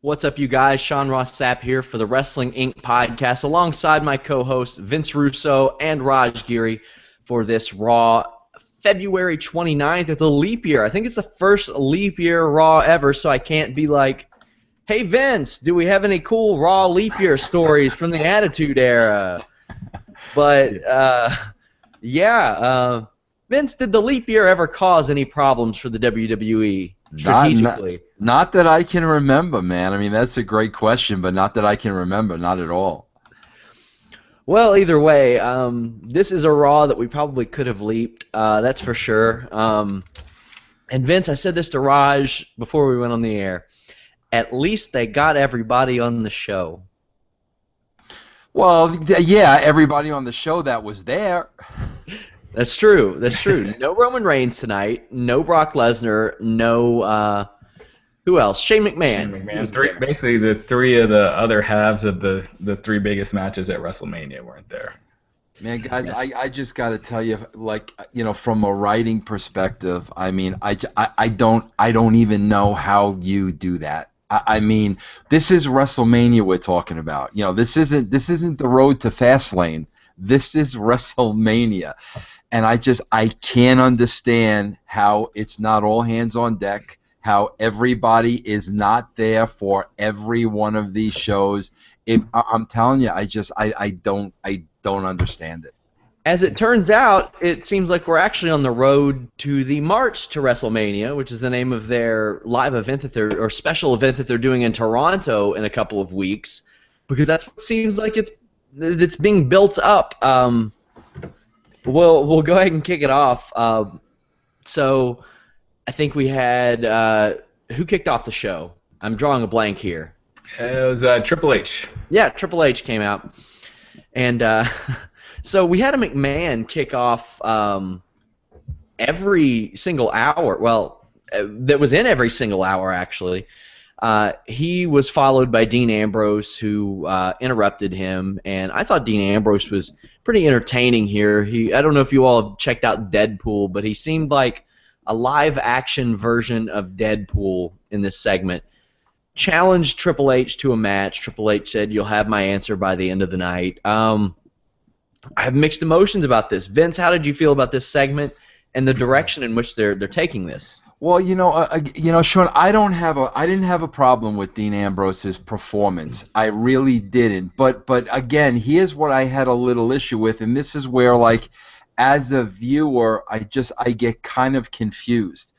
What's up, you guys? Sean Ross Sapp here for the Wrestling Inc. podcast, alongside my co-hosts Vince Russo and Raj Giri for this Raw February 29th. It's a leap year. I think it's the first leap year Raw ever, so I can't be like, hey, Vince, do we have any cool Raw leap year stories from the Attitude Era? But, Vince, did the leap year ever cause any problems for the WWE strategically? Not that I can remember, man. I mean, that's a great question, but not that I can remember, not at all. Well, either way, this is a Raw that we probably could have leaped, that's for sure. And Vince, I said this to Raj before we went on the air. At least they got everybody on the show. Well, yeah, everybody on the show that was there. That's true. That's true. No Roman Reigns tonight. No Brock Lesnar. No, who else? Shane McMahon. Shane McMahon. Basically, the three of the other halves of the three biggest matches at WrestleMania weren't there. Man, guys, I just got to tell you, like, you know, from a writing perspective, I mean, I don't even know how you do that. I mean, this is WrestleMania we're talking about. You know, this isn't the road to Fastlane. This is WrestleMania. And I can't understand how it's not all hands on deck, how everybody is not there for every one of these shows. I'm telling you, I don't understand it. As it turns out, it seems like we're actually on the road to the March to WrestleMania, which is the name of their live event or special event that they're doing in Toronto in a couple of weeks, because that's what seems like it's being built up. We'll go ahead and kick it off. So I think we had who kicked off the show? I'm drawing a blank here. It was Triple H. Yeah, Triple H came out, and so we had a McMahon kick off every single hour. Well, that was in every single hour, actually. He was followed by Dean Ambrose, who interrupted him, and I thought Dean Ambrose was pretty entertaining here. I don't know if you all have checked out Deadpool, but he seemed like a live-action version of Deadpool in this segment. Challenged Triple H to a match. Triple H said, "You'll have my answer by the end of the night." I have mixed emotions about this. Vince, how did you feel about this segment and the direction in which they're taking this? Well, Sean, I didn't have a problem with Dean Ambrose's performance. I really didn't. But again, here's what I had a little issue with, and this is where, like, as a viewer, I get kind of confused.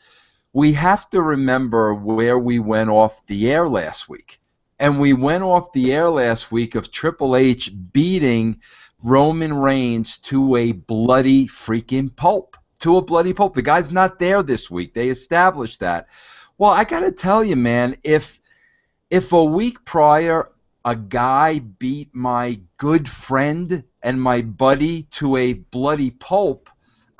We have to remember where we went off the air last week. And we went off the air last week of Triple H beating Roman Reigns to a bloody freaking pulp. To a bloody pulp. The guy's not there this week. They established that. Well, I got to tell you, man, if a week prior a guy beat my good friend and my buddy to a bloody pulp,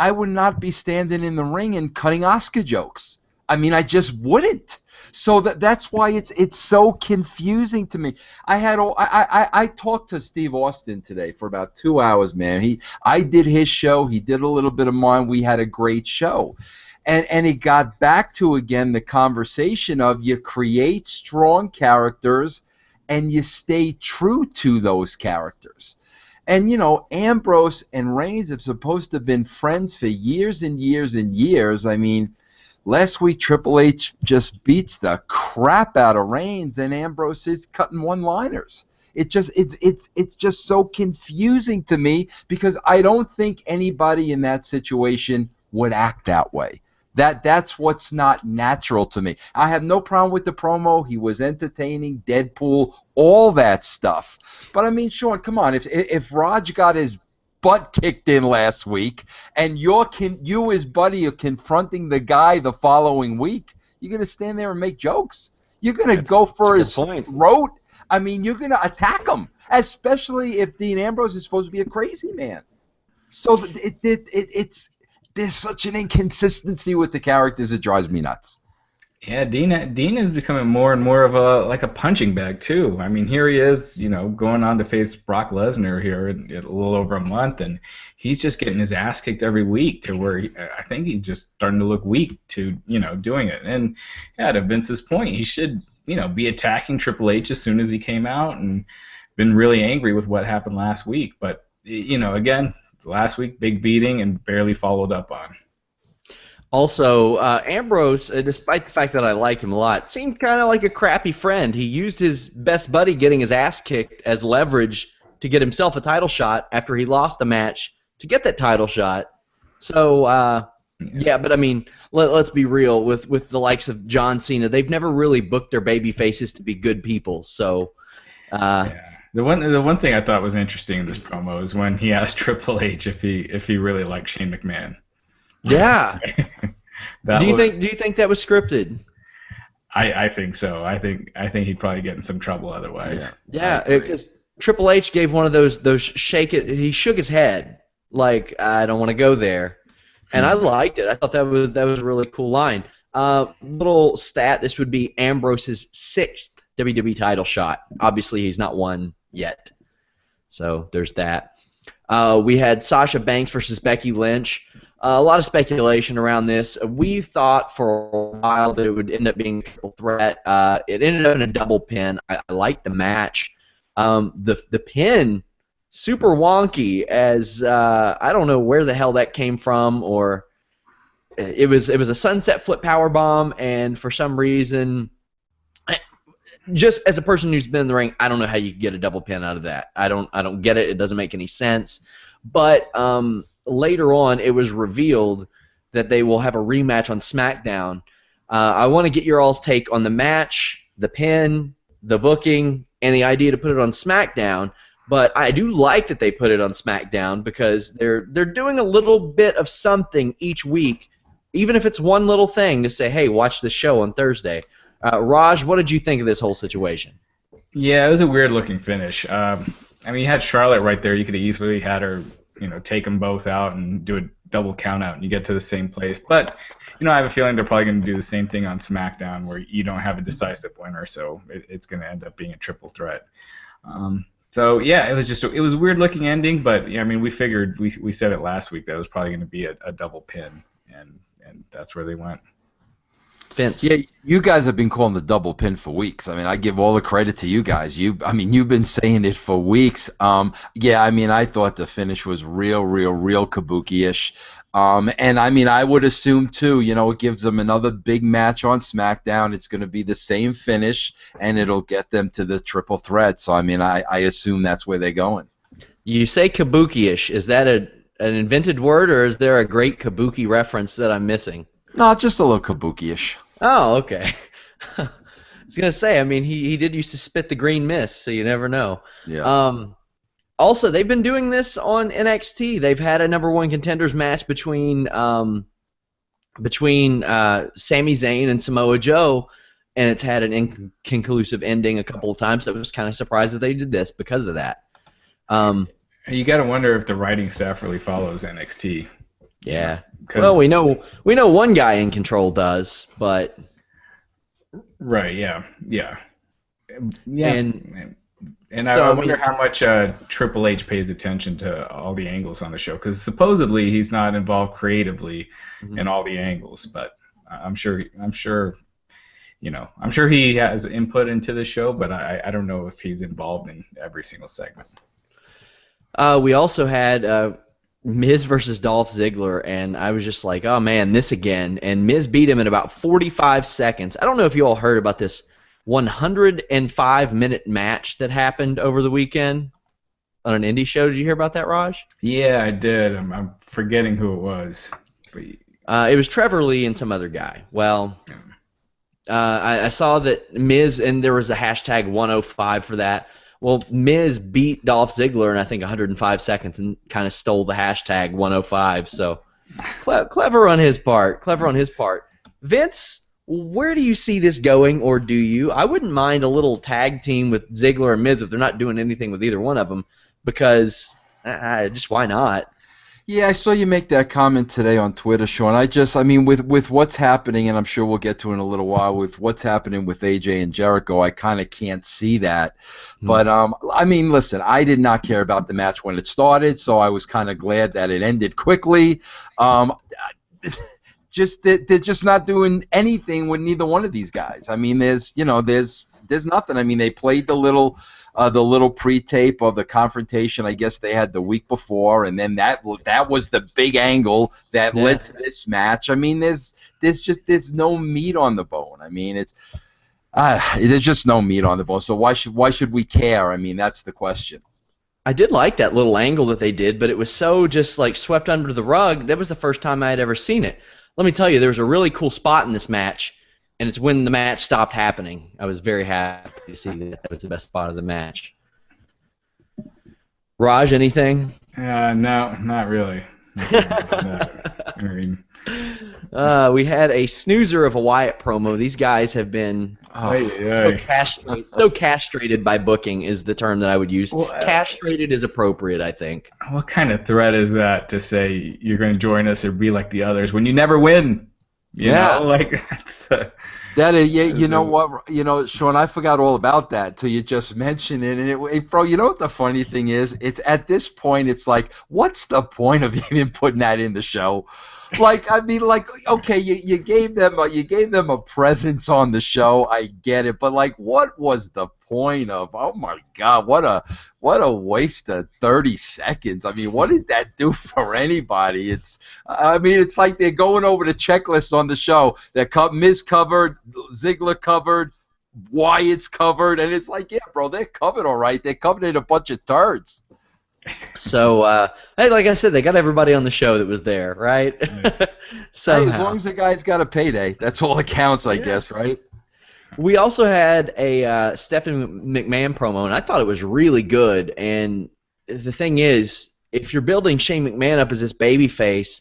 I would not be standing in the ring and cutting Oscar jokes. I mean, I just wouldn't. So that's why it's so confusing to me. I talked to Steve Austin today for about 2 hours, man. I did his show. He did a little bit of mine. We had a great show. And it got back to, again, the conversation of you create strong characters and you stay true to those characters. And, you know, Ambrose and Reigns have supposed to have been friends for years and years and years. I mean, last week, Triple H just beats the crap out of Reigns, and Ambrose is cutting one-liners. It's just so confusing to me because I don't think anybody in that situation would act that way. That's what's not natural to me. I have no problem with the promo. He was entertaining, Deadpool, all that stuff. But I mean, Sean, come on. If Raj got his butt kicked in last week, and you his buddy are confronting the guy the following week, you're going to stand there and make jokes? You're going to go for his throat? I mean, you're going to attack him, especially if Dean Ambrose is supposed to be a crazy man. So there's such an inconsistency with the characters, it drives me nuts. Yeah, Dean is becoming more and more of a punching bag too. I mean, here he is, going on to face Brock Lesnar here in a little over a month, and he's just getting his ass kicked every week to where I think he's just starting to look weak to doing it. And yeah, to Vince's point, he should be attacking Triple H as soon as he came out and been really angry with what happened last week. But, again, last week, big beating and barely followed up on. Also, Ambrose, despite the fact that I like him a lot, seemed kind of like a crappy friend. He used his best buddy getting his ass kicked as leverage to get himself a title shot after he lost the match to get that title shot. So, yeah, but I mean, let's be real. With the likes of John Cena, they've never really booked their baby faces to be good people. So, yeah. The one thing I thought was interesting in this promo is when he asked Triple H if he really liked Shane McMahon. Yeah. Do you think that was scripted? I think so. I think he'd probably get in some trouble otherwise. Yeah, because Triple H gave one of those shake it. He shook his head like I don't want to go there, and I liked it. I thought that was a really cool line. Little stat: this would be Ambrose's 6th WWE title shot. Obviously, he's not won yet, so there's that. We had Sasha Banks versus Becky Lynch. A lot of speculation around this. We thought for a while that it would end up being a triple threat. It ended up in a double pin. I liked the match. The pin, super wonky, as I don't know where the hell that came from, or it was a sunset flip power bomb, and for some reason, just as a person who's been in the ring, I don't know how you get a double pin out of that. I don't get it. It doesn't make any sense. But later on, it was revealed that they will have a rematch on SmackDown. I want to get your all's take on the match, the pin, the booking, and the idea to put it on SmackDown. But I do like that they put it on SmackDown because they're doing a little bit of something each week, even if it's one little thing to say, hey, watch this show on Thursday. Raj, what did you think of this whole situation? Yeah, it was a weird-looking finish. You had Charlotte right there. You could have easily had her, take them both out and do a double count out, and you get to the same place. But, I have a feeling they're probably going to do the same thing on SmackDown, where you don't have a decisive winner, so it's going to end up being a triple threat. So yeah, it was a weird-looking ending, but we figured we said it last week that it was probably going to be a double pin, and that's where they went. Vince. Yeah, you guys have been calling the double pin for weeks. I give all the credit to you guys. You've been saying it for weeks. I thought the finish was real kabuki-ish. And I would assume too, it gives them another big match on SmackDown. It's going to be the same finish, and it'll get them to the triple threat. So I assume that's where they're going. You say kabuki-ish. Is that an invented word, or is there a great kabuki reference that I'm missing? No, just a little kabuki-ish. Oh, okay. I was going to say, he did used to spit the green mist, so you never know. Yeah. Also, they've been doing this on NXT. They've had a number one contenders match between Sami Zayn and Samoa Joe, and it's had an inconclusive ending a couple of times. So I was kind of surprised that they did this because of that. You got to wonder if the writing staff really follows NXT. Yeah. Well, we know one guy in control does, but right, yeah. And so, I wonder how much Triple H pays attention to all the angles on the show, because supposedly he's not involved creatively in all the angles, but I'm sure he has input into the show, but I don't know if he's involved in every single segment. We also had Miz versus Dolph Ziggler, and I was just like, oh man, this again. And Miz beat him in about 45 seconds. I don't know if you all heard about this 105-minute match that happened over the weekend on an indie show. Did you hear about that, Raj? Yeah, I did. I'm forgetting who it was. It was Trevor Lee and some other guy. Well, I saw that Miz, and there was a hashtag 105 for that. Well, Miz beat Dolph Ziggler in, I think, 105 seconds and kind of stole the hashtag 105. So clever on his part. Vince, where do you see this going, or do you? I wouldn't mind a little tag team with Ziggler and Miz if they're not doing anything with either one of them, because just why not? Yeah, I saw you make that comment today on Twitter, Sean. With what's happening, and I'm sure we'll get to it in a little while, with what's happening with AJ and Jericho, I kind of can't see that. But, listen, I did not care about the match when it started, so I was kind of glad that it ended quickly. they're just not doing anything with neither one of these guys. I mean, there's nothing. I mean, they played the little pre-tape of the confrontation I guess they had the week before, and then that was the big angle that led to this match. I mean, there's no meat on the bone. I mean, there's just no meat on the bone. So why should we care? I mean, that's the question. I did like that little angle that they did, but it was so just like swept under the rug. That was the first time I had ever seen it. Let me tell you, there was a really cool spot in this match, and it's when the match stopped happening. I was very happy to see that. That was the best spot of the match. Raj, anything? No, not really. I mean, we had a snoozer of a Wyatt promo. These guys have been so castrated by booking is the term that I would use. Well, castrated is appropriate, I think. What kind of threat is that to say you're going to join us or be like the others when you never win? You know, like that's. That is, you know what, Sean, I forgot all about that till you just mentioned it. And bro, you know what the funny thing is? It's at this point, it's like, what's the point of even putting that in the show? Like, I mean, like, okay, you gave them a presence on the show, I get it, but like, what was the point of? Oh my God, what a waste of 30 seconds. I mean, what did that do for anybody? It's like they're going over the checklist on the show. Miz covered, Ziggler covered, Wyatt's covered, and it's like, yeah, bro, they're covered all right. They're covered in a bunch of turds. So, hey, like I said, they got everybody on the show that was there, right? So, hey, as long as the guy's got a payday, that's all that counts, I guess, right? We also had a Stephanie McMahon promo, and I thought it was really good. And the thing is, if you're building Shane McMahon up as this babyface,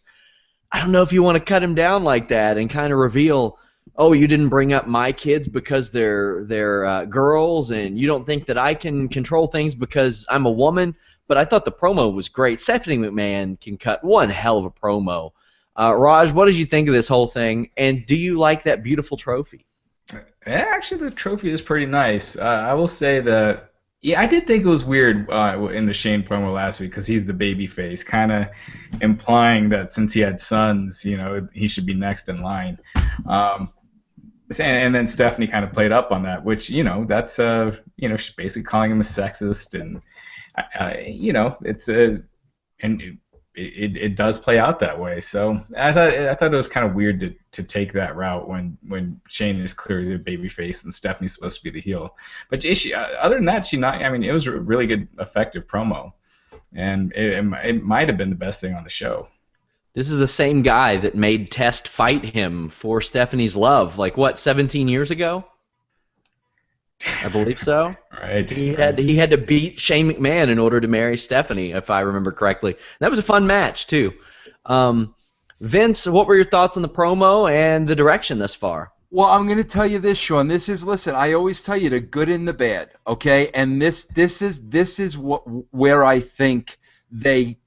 I don't know if you want to cut him down like that and kind of reveal, oh, you didn't bring up my kids because they're girls, and you don't think that I can control things because I'm a woman. But I thought the promo was great. Stephanie McMahon can cut one hell of a promo. Raj, what did you think of this whole thing? And do you like that beautiful trophy? Yeah, actually, the trophy is pretty nice. I will say that, yeah, I did think it was weird in the Shane promo last week because he's the baby face, kind of implying that since he had sons, he should be next in line. And then Stephanie kind of played up on that, which, that's, she's basically calling him a sexist, and it does play out that way. So I thought it was kind of weird to take that route when Shane is clearly the babyface and Stephanie's supposed to be the heel. But other than that, it was a really good, effective promo, and it might have been the best thing on the show. This is the same guy that made Test fight him for Stephanie's love, 17 years ago? I believe so. Right. He had to beat Shane McMahon in order to marry Stephanie, if I remember correctly. That was a fun match too. Vince, what were your thoughts on the promo and the direction thus far? Well, I'm going to tell you this, Sean. Listen, I always tell you the good and the bad, okay? And this is where I think they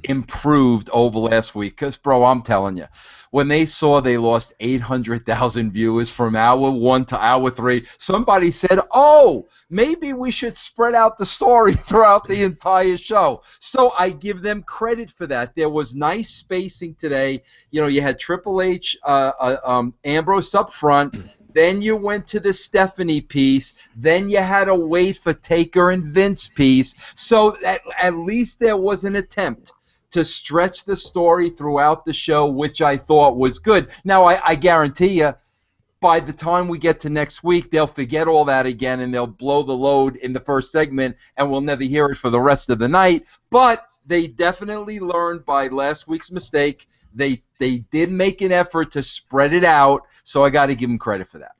improved over last week. Because, bro, I'm telling you, when they saw they lost 800,000 viewers from hour 1 to hour 3, somebody said, oh, maybe we should spread out the story throughout the entire show. So I give them credit for that. There was nice spacing today. You had Triple H, Ambrose up front. Then you went to the Stephanie piece. Then you had to wait for Taker and Vince piece. So at least there was an attempt to stretch the story throughout the show, which I thought was good. Now, I guarantee you, by the time we get to next week, they'll forget all that again, and they'll blow the load in the first segment, and we'll never hear it for the rest of the night. But they definitely learned by last week's mistake. They did make an effort to spread it out, so I got to give them credit for that.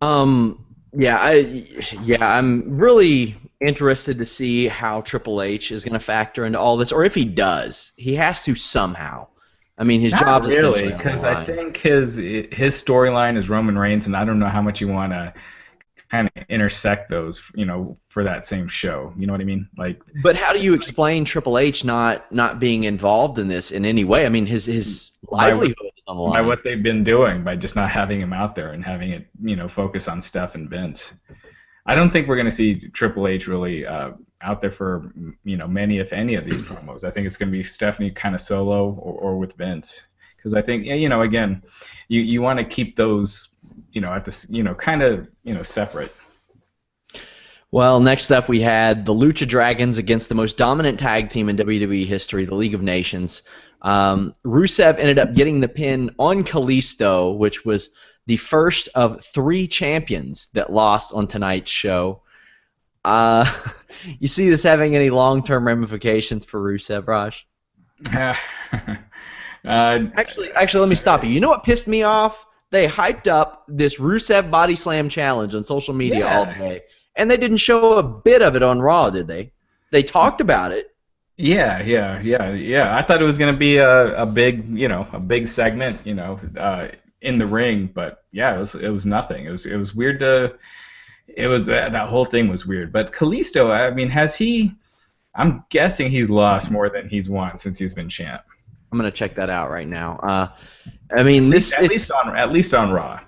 I'm really interested to see how Triple H is going to factor into all this, or if he does. He has to somehow. I mean, his job's really, because I think his storyline is Roman Reigns, and I don't know how much you want to kind of intersect those, for that same show. You know what I mean? But how do you explain Triple H not being involved in this in any way? I mean, his livelihood is on the line. By what they've been doing, by just not having him out there and having it, focus on Steph and Vince. I don't think we're going to see Triple H really out there for many, if any, of these promos. I think it's going to be Stephanie kind of solo or with Vince, because I think again, you want to keep those at this kind of separate. Well, next up we had the Lucha Dragons against the most dominant tag team in WWE history, the League of Nations. Rusev ended up getting the pin on Kalisto, which was the first of 3 champions that lost on tonight's show. You see this having any long-term ramifications for Rusev, Raj? Actually, let me stop you. You know what pissed me off? They hyped up this Rusev Body Slam challenge on social media all day, and they didn't show a bit of it on Raw, did they? They talked about it. Yeah. I thought it was going to be a big segment, in the ring, but yeah, it was nothing. It was weird that whole thing was weird. But Kalisto, I mean, I'm guessing he's lost more than he's won since he's been champ. I'm gonna check that out right now. I mean, at least on Raw.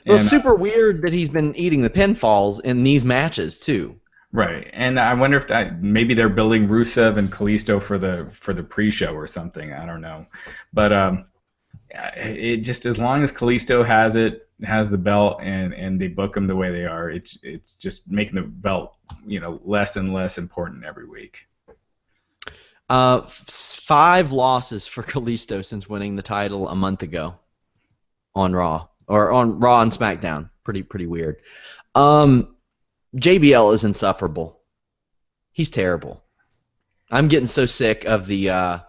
Well, it's super weird that he's been eating the pinfalls in these matches too. Right, and I wonder if maybe they're building Rusev and Kalisto for the pre-show or something. I don't know, but it just, as long as Kalisto has the belt and they book him the way they are, it's just making the belt less and less important every week. 5 losses for Kalisto since winning the title a month ago on Raw and SmackDown. Pretty weird. JBL is insufferable. He's terrible. I'm getting so sick of the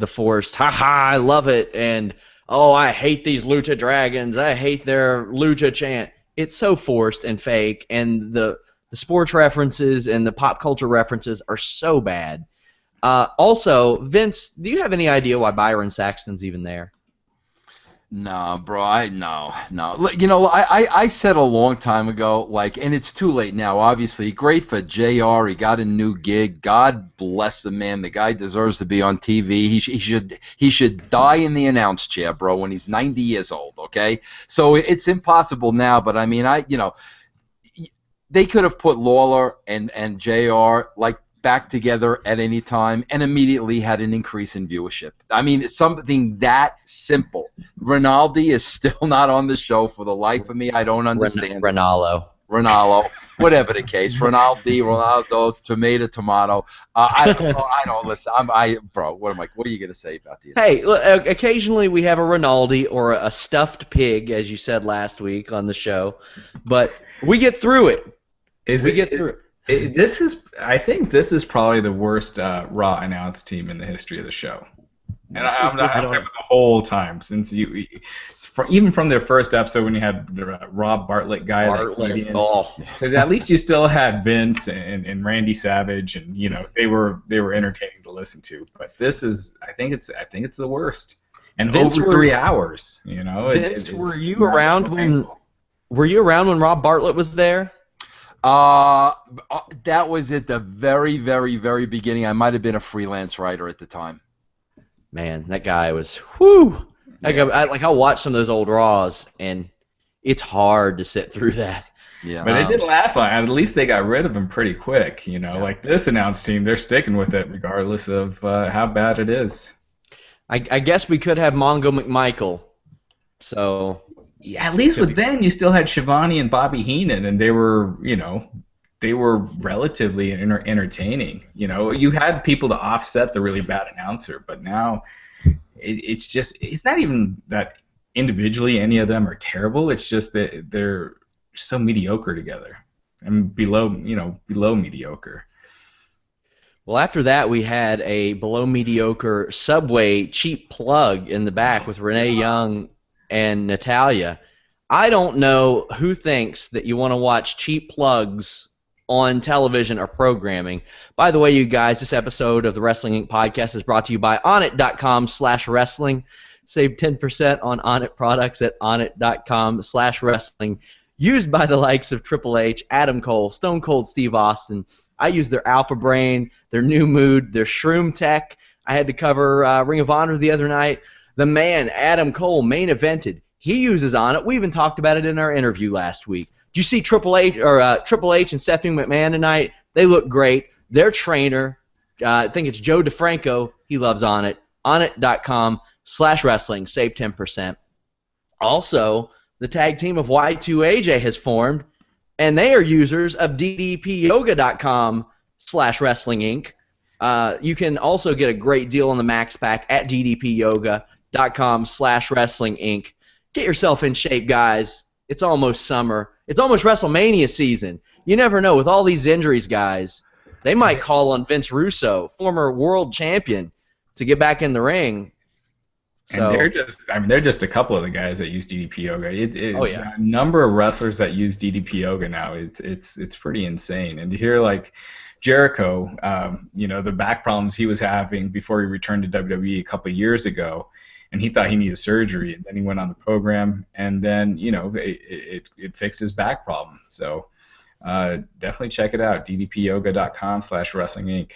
forced I love it, and oh, I hate these Lucha Dragons, I hate their Lucha chant. It's so forced and fake, and the sports references and the pop culture references are so bad. Also, Vince, do you have any idea why Byron Saxton's even there? No, bro, no. I said a long time ago, and it's too late now, obviously. Great for JR. He got a new gig. God bless the man. The guy deserves to be on TV. He should die in the announce chair, bro, when he's 90 years old, okay? So it's impossible now, but I mean, they could have put Lawler and JR, back together at any time and immediately had an increase in viewership. I mean, it's something that simple. Ronaldo is still not on the show for the life of me. I don't understand. Ronaldo, whatever the case. Ronaldo, tomato. I don't listen. Bro, what are you gonna say about these? Hey, look, occasionally we have a Ronaldo or a stuffed pig, as you said last week on the show, but we get through it. Get through it. I think this is probably the worst Raw announced team in the history of the show. And I'm talking about the whole time, since even from their first episode when you had the Rob Bartlett guy, because at least you still had Vince and Randy Savage, and they were entertaining to listen to. But this is, I think it's the worst, and Vince, over 3 hours. Vince, were you around when Rob Bartlett was there? That was at the very, very, very beginning. I might have been a freelance writer at the time. Man, that guy was whoo. I'll watch some of those old Raws, and it's hard to sit through that. Yeah, but it didn't last long. At least they got rid of him pretty quick. Like this announced team, they're sticking with it regardless of how bad it is. I guess we could have Mongo McMichael. So. Yeah, at least with then you still had Shivani and Bobby Heenan, and they were relatively entertaining. You had people to offset the really bad announcer, but now it's not even that individually any of them are terrible. It's just that they're so mediocre together and below mediocre. Well, after that, we had a below mediocre Subway cheap plug in the back with Renee Young and Natalia. I don't know who thinks that you want to watch cheap plugs on television or programming. By the way, you guys, this episode of the Wrestling Inc. podcast is brought to you by Onnit.com/wrestling. Save 10% on Onnit products at Onnit.com/wrestling. Used by the likes of Triple H, Adam Cole, Stone Cold Steve Austin. I use their Alpha Brain, their New Mood, their Shroom Tech. I had to cover Ring of Honor the other night. The man, Adam Cole, main evented. He uses Onnit. We even talked about it in our interview last week. Did you see Triple H and Stephanie McMahon tonight? They look great. Their trainer, I think it's Joe DeFranco, he loves Onnit. Onnit.com DDPYoga.com/wrestling. Save 10%. Also, the tag team of Y2AJ has formed, and they are users of DDPYoga.com/wrestling Inc. You can also get a great deal on the Max Pack at DDPYoga.com/wrestling Inc. Get yourself in shape, guys. It's almost summer. It's almost WrestleMania season. You never know. With all these injuries, guys, they might call on Vince Russo, former world champion, to get back in the ring. So, and they're just a couple of the guys that use DDP Yoga. Oh yeah, a number of wrestlers that use DDP Yoga now. It's pretty insane. And to hear like Jericho, the back problems he was having before he returned to WWE a couple of years ago, and he thought he needed surgery, and then he went on the program, and then it fixed his back problem. So definitely check it out, DDPYoga.com/wrestling Inc.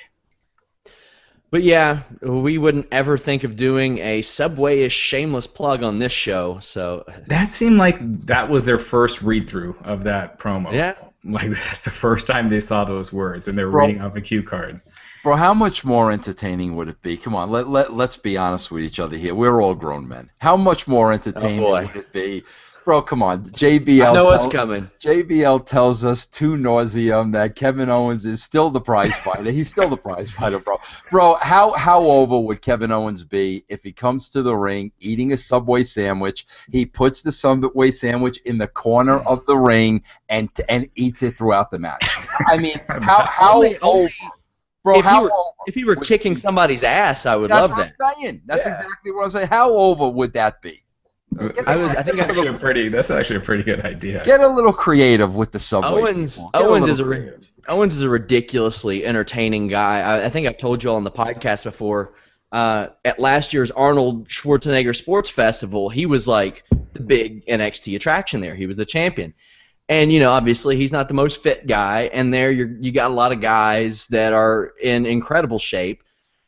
But yeah, we wouldn't ever think of doing a Subway-ish shameless plug on this show. So that seemed like that was their first read-through of that promo. Yeah. Like that's the first time they saw those words, and they were reading off a cue card. Bro, how much more entertaining would it be? Come on, let's be honest with each other here. We're all grown men. How much more entertaining would it be? Bro, come on. JBL. I know what's coming. JBL tells us to nauseam that Kevin Owens is still the prize fighter. He's still the prize fighter, bro. Bro, how over would Kevin Owens be if he comes to the ring eating a Subway sandwich? He puts the Subway sandwich in the corner of the ring and eats it throughout the match. I mean, how over? Bro, if he were kicking somebody's ass, I would love that. That's exactly what I'm saying. How over would that be? That's actually a pretty good idea. Get a little creative with the Subway. Owens is a ridiculously entertaining guy. I think I've told you all on the podcast before. At last year's Arnold Schwarzenegger Sports Festival, he was like the big NXT attraction there. He was the champion. And, obviously he's not the most fit guy, and there you got a lot of guys that are in incredible shape.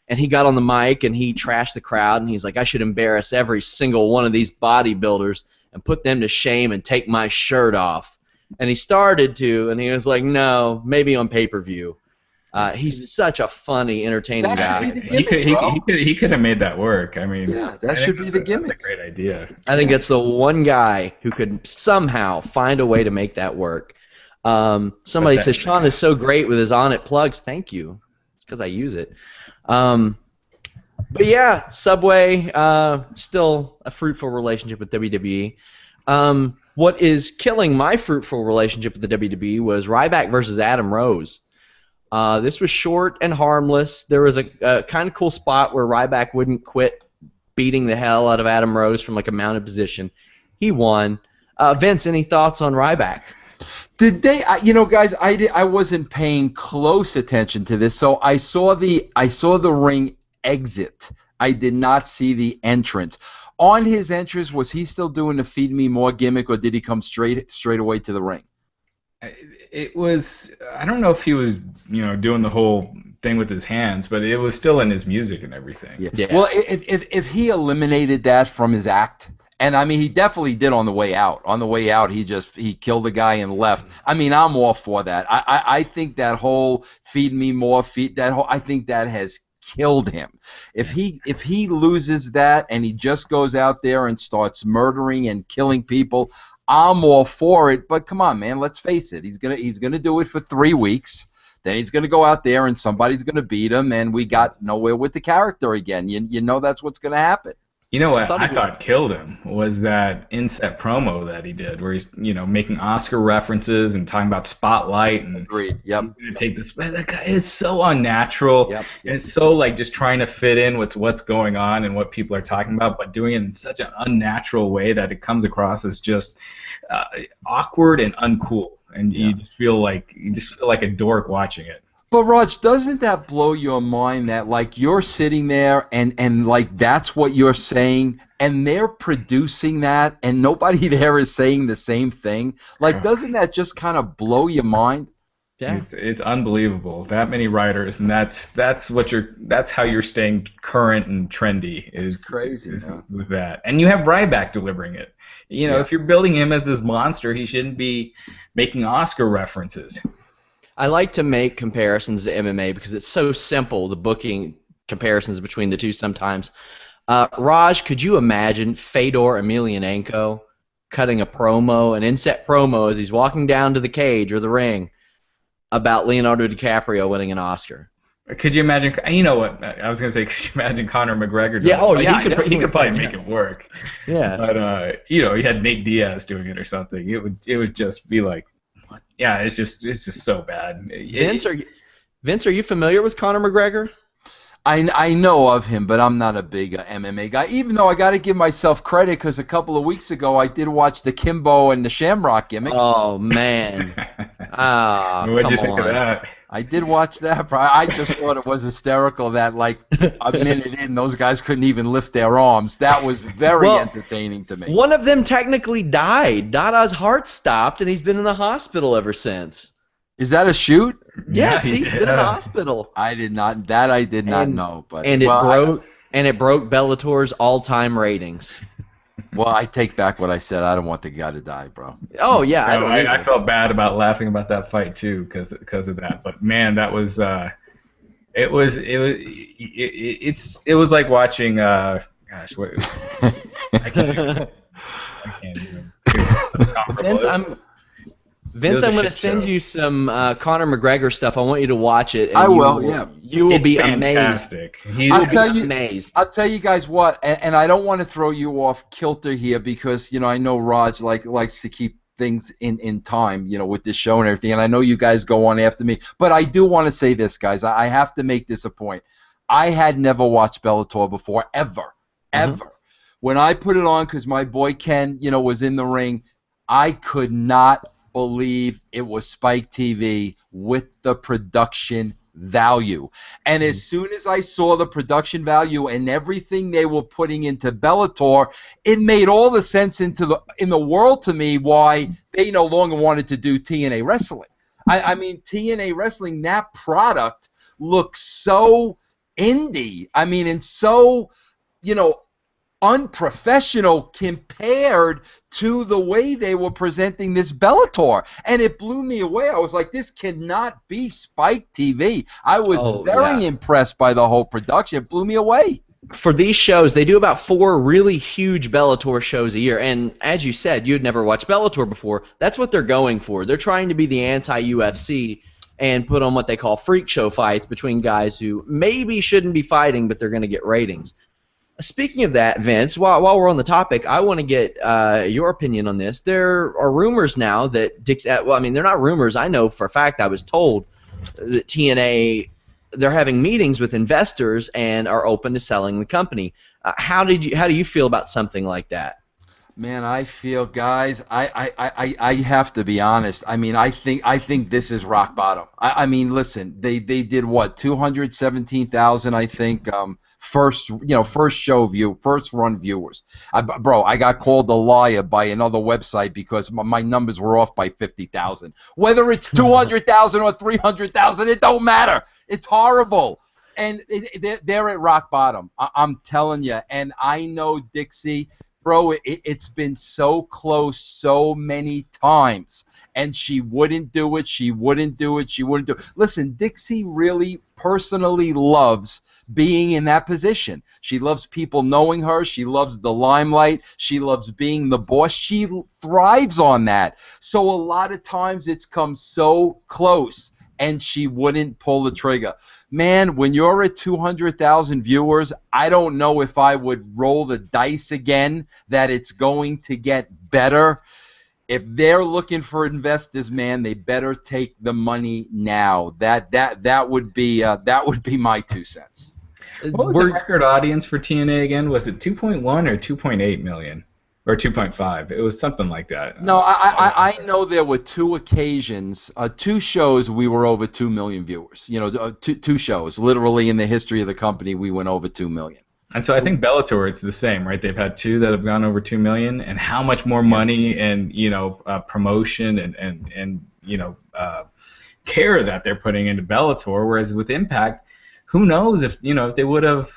And he got on the mic and he trashed the crowd, and he's like, I should embarrass every single one of these bodybuilders and put them to shame and take my shirt off. And he started to, and he was like, no, maybe on pay-per-view. He's such a funny, entertaining guy. He could have made that work. I mean, that should be the gimmick. That's a great idea. I think it's the one guy who could somehow find a way to make that work. Somebody says, Sean is so great with his on-it plugs. Thank you. It's because I use it. But yeah, Subway, still a fruitful relationship with WWE. What is killing my fruitful relationship with the WWE was Ryback versus Adam Rose. This was short and harmless. There was a kind of cool spot where Ryback wouldn't quit beating the hell out of Adam Rose from like a mounted position. He won. Vince, any thoughts on Ryback? Did they? Guys, I wasn't paying close attention to this, so I saw the ring exit. I did not see the entrance. On his entrance, was he still doing the "Feed Me More" gimmick, or did he come straight away to the ring? It was. I don't know if he was, doing the whole thing with his hands, but it was still in his music and everything. Yeah. Well, if he eliminated that from his act. And, I mean, he definitely did on the way out. On the way out, he killed the guy and left. I mean, I'm all for that. I think that whole feed me more, I think that has killed him. If he loses that and he just goes out there and starts murdering and killing people, I'm all for it. But come on, man, let's face it. He's gonna do it for 3 weeks. Then he's gonna go out there and somebody's gonna beat him, and we got nowhere with the character again. You know that's what's gonna happen. You know what I thought killed him was that inset promo that he did, where he's making Oscar references and talking about Spotlight and agreed. Yep. He's gonna take this. That guy is so unnatural. Yep. And it's so like just trying to fit in with what's going on and what people are talking about, but doing it in such an unnatural way that it comes across as just awkward and uncool, and you just feel like a dork watching it. But Raj, doesn't that blow your mind that like you're sitting there and like that's what you're saying and they're producing that and nobody there is saying the same thing? Like, doesn't that just kind of blow your mind? Yeah, it's unbelievable. That many writers, and that's how you're staying current and trendy. Is crazy with that, and you have Ryback delivering it. If you're building him as this monster, he shouldn't be making Oscar references. I like to make comparisons to MMA because it's so simple, the booking comparisons between the two sometimes. Raj, could you imagine Fedor Emelianenko cutting a promo, an inset promo, as he's walking down to the cage or the ring about Leonardo DiCaprio winning an Oscar? Could you imagine? You know what? I was gonna say, could you imagine Conor McGregor doing Yeah. Oh, it? yeah. He could probably make yeah. it work. Yeah. But he had Nate Diaz doing it or something. It would just be like, what? Yeah, it's just so bad. Vince, are you familiar with Conor McGregor? I know of him, but I'm not a big MMA guy. Even though I got to give myself credit because a couple of weeks ago I did watch the Kimbo and the Shamrock gimmick. Oh man! What'd you think of that? I did watch that. I just thought it was hysterical that like a minute in, those guys couldn't even lift their arms. That was very entertaining to me. One of them technically died. Dada's heart stopped, and he's been in the hospital ever since. Is that a shoot? Yes, he's been in the hospital. I did not know, but it broke Bellator's all-time ratings. Well, I take back what I said. I don't want the guy to die, bro. Oh yeah, I felt bad about laughing about that fight too because of that. But man, that was it was like watching gosh, what I can't even. Vince, I'm going to send you some Conor McGregor stuff. I want you to watch it. And I will, yeah. You will be fantastic. amazed. I'll tell you guys what, and I don't want to throw you off kilter here because, I know Raj likes to keep things in time, with this show and everything, and I know you guys go on after me. But I do want to say this, guys. I have to make this a point. I had never watched Bellator before, ever. When I put it on because my boy Ken, was in the ring, I could not believe it was Spike TV with the production value. And as soon as I saw the production value and everything they were putting into Bellator, it made all the sense in the world to me why they no longer wanted to do TNA wrestling. I mean, TNA wrestling, that product looks so indie. I mean, and so, unprofessional compared to the way they were presenting this Bellator, and it blew me away. I was like, this cannot be Spike TV. I was very impressed by the whole production. It blew me away. For these shows, they do about 4 really huge Bellator shows a year, and as you said, you'd never watched Bellator before. That's what they're going for. They're trying to be the anti-UFC and put on what they call freak show fights between guys who maybe shouldn't be fighting, but they're going to get ratings. Speaking of that, Vince, while we're on the topic, I want to get your opinion on this. There are rumors now that they're not rumors. I know for a fact I was told that TNA, they're having meetings with investors and are open to selling the company. How do you feel about something like that? Man, I feel, guys, I have to be honest. I mean, I think this is rock bottom. I mean, listen, they did what, 217,000, I think. First run viewers. Bro, I got called a liar by another website because my numbers were off by 50,000. Whether it's 200,000 or 300,000, it don't matter. It's horrible. And they're at rock bottom. I'm telling you. And I know Dixie, bro, it's been so close so many times, and she wouldn't do it. Listen, Dixie really personally loves being in that position. She loves people knowing her. She loves the limelight. She loves being the boss. She thrives on that. So a lot of times it's come so close, and she wouldn't pull the trigger. Man, when you're at 200,000 viewers, I don't know if I would roll the dice again that it's going to get better. If they're looking for investors, man, they better take the money now. That would be my 2 cents. What was the record audience for TNA again? Was it 2.1 or 2.8 million? Or 2.5. It was something like that. No, I know there were 2 occasions, 2 shows we were over 2 million viewers. Two shows. Literally in the history of the company, we went over 2 million. And so I think Bellator, it's the same, right? They've had 2 that have gone over 2 million, and how much more money and promotion and care that they're putting into Bellator. Whereas with Impact, who knows if they would have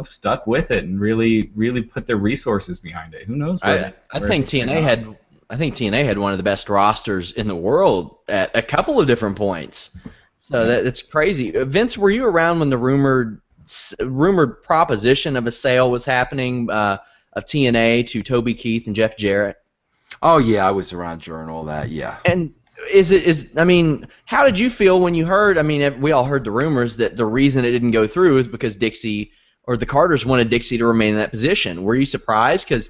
stuck with it and really put their resources behind it. Who knows? I think TNA had one of the best rosters in the world at a couple of different points. So that's crazy. Vince, were you around when the rumored rumored proposition of a sale was happening of TNA to Toby Keith and Jeff Jarrett. Oh yeah, I was around during all that. Yeah. And how did you feel when you heard? I mean, we all heard the rumors that the reason it didn't go through is because Dixie or the Carters wanted Dixie to remain in that position. Were you surprised? Because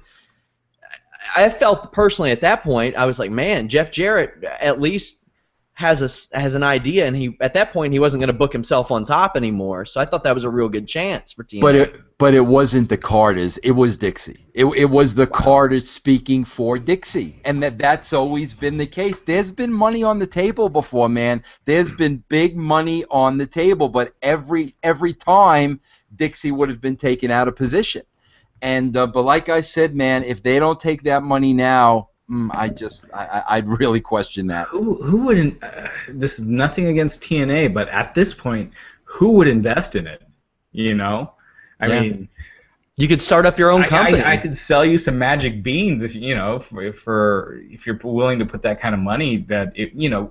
I felt personally at that point, I was like, man, Jeff Jarrett at least has an idea, and at that point he wasn't going to book himself on top anymore. So I thought that was a real good chance for TNA. But it wasn't the Carters. It was Dixie. It was the Carters speaking for Dixie, and that's always been the case. There's been money on the table before, man. There's been big money on the table, but every time Dixie would have been taken out of position. And but like I said, man, if they don't take that money now, I'd really question that. Who wouldn't? This is nothing against TNA, but at this point, who would invest in it? You know, I mean, you could start up your own company. I could sell you some magic beans if if you're willing to put that kind of money. That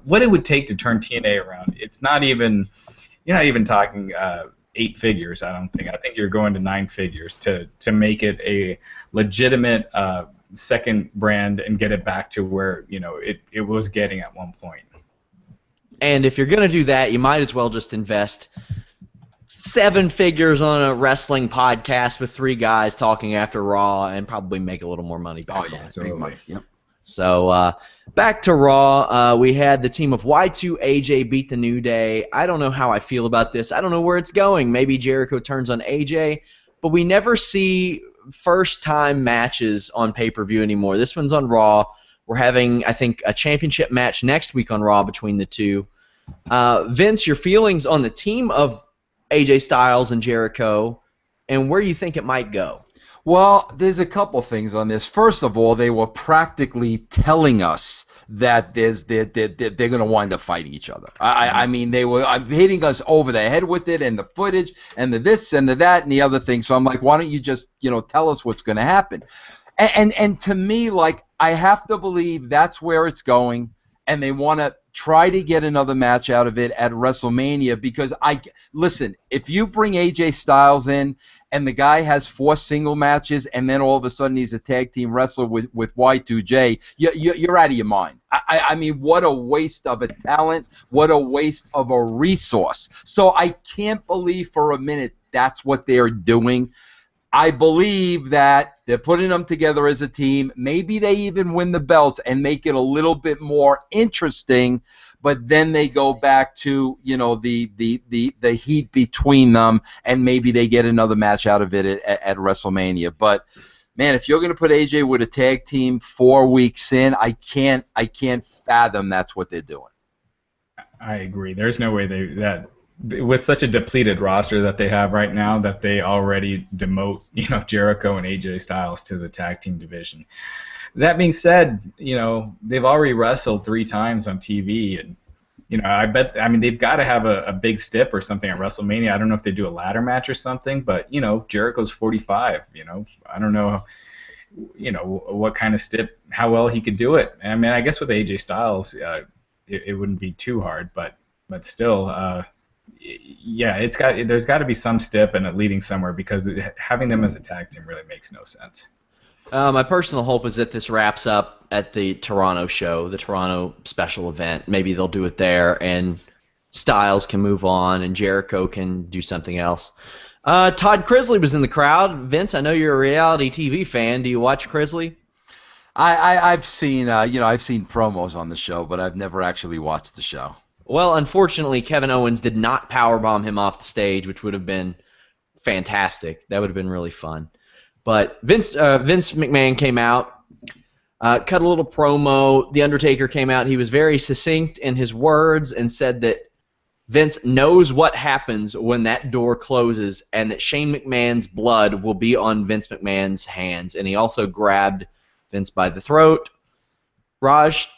what it would take to turn TNA around. It's not even you're not even talking 8 figures. I don't think. I think you're going to 9 figures to make it a legitimate second brand and get it back to where it was getting at one point. And if you're going to do that, you might as well just invest 7 figures on a wrestling podcast with 3 guys talking after Raw and probably make a little more money back. Oh yeah, big money. Yep. So back to Raw, we had the team of Y2 AJ beat the New Day. I don't know how I feel about this. I don't know where it's going. Maybe Jericho turns on AJ, but we never see first-time matches on pay-per-view anymore. This one's on Raw. We're having, I think, a championship match next week on Raw between the two. Vince, your feelings on the team of AJ Styles and Jericho, and where you think it might go? Well, there's a couple things on this. First of all, they were practically telling us that they're going to wind up fighting each other. I mean, they were hitting us over the head with it, and the footage, and the this, and the that, and the other thing. So I'm like, why don't you just, tell us what's going to happen? And to me, like, I have to believe that's where it's going, and they want to try to get another match out of it at WrestleMania because listen, if you bring AJ Styles in and the guy has 4 single matches and then all of a sudden he's a tag team wrestler with Y2J, you're out of your mind. I mean, what a waste of a talent, what a waste of a resource. So I can't believe for a minute that's what they're doing. I believe that they're putting them together as a team. Maybe they even win the belts and make it a little bit more interesting, but then they go back to, the heat between them, and maybe they get another match out of it at WrestleMania. But man, if you're going to put AJ with a tag team 4 weeks in, I can't fathom that's what they're doing. I agree. There's no way that with such a depleted roster that they have right now, that they already demote, Jericho and AJ Styles to the tag team division. That being said, they've already wrestled 3 times on TV, and they've got to have a big stip or something at WrestleMania. I don't know if they do a ladder match or something, but Jericho's 45. I don't know, what kind of stip, how well he could do it. I mean, I guess with AJ Styles, it wouldn't be too hard, but still. Yeah, there's got to be some stip and it leading somewhere because having them as a tag team really makes no sense. My personal hope is that this wraps up at the Toronto show, the Toronto special event. Maybe they'll do it there, and Styles can move on, and Jericho can do something else. Todd Crisley was in the crowd. Vince, I know you're a reality TV fan. Do you watch Crisley? I've seen promos on the show, but I've never actually watched the show. Well, unfortunately, Kevin Owens did not powerbomb him off the stage, which would have been fantastic. That would have been really fun. But Vince McMahon came out, cut a little promo. The Undertaker came out. He was very succinct in his words and said that Vince knows what happens when that door closes and that Shane McMahon's blood will be on Vince McMahon's hands. And he also grabbed Vince by the throat. Raj,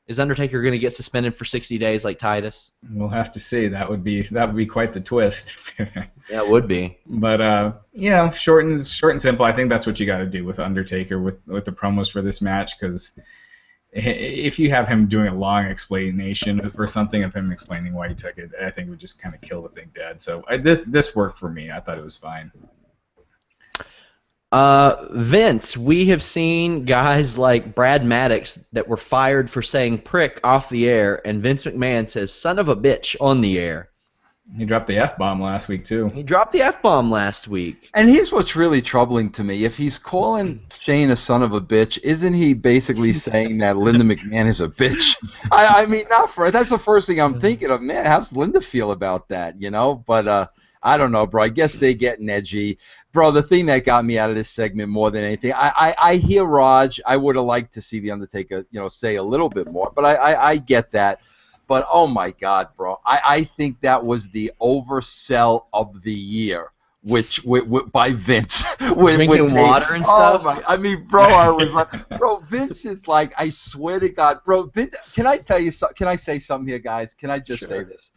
is Undertaker going to get suspended for 60 days like Titus? We'll have to see. That would be quite the twist. Yeah, it would be. But short and simple. I think that's what you got to do with Undertaker with the promos for this match because if you have him doing a long explanation or something of him explaining why he took it, I think it would just kind of kill the thing dead. So this worked for me. I thought it was fine. Vince, we have seen guys like Brad Maddox that were fired for saying prick off the air, and Vince McMahon says son of a bitch on the air. He dropped the F-bomb last week, too. He dropped the F-bomb last week. And here's what's really troubling to me. If he's calling Shane a son of a bitch, isn't he basically saying that Linda McMahon is a bitch? I mean, that's the first thing I'm thinking of. Man, how's Linda feel about that, you know? But I don't know, bro. I guess they're getting edgy. Bro, the thing that got me out of this segment more than anything, I hear Raj. I would have liked to see The Undertaker, say a little bit more. But I get that. But, oh, my God, bro, I think that was the oversell of the year, which by Vince. Drinking water and stuff? Oh, I mean, bro, I was like, bro, Vince is like, I swear to God, bro, Vince, can I tell you something? Can I say something here, guys? Can I just say this?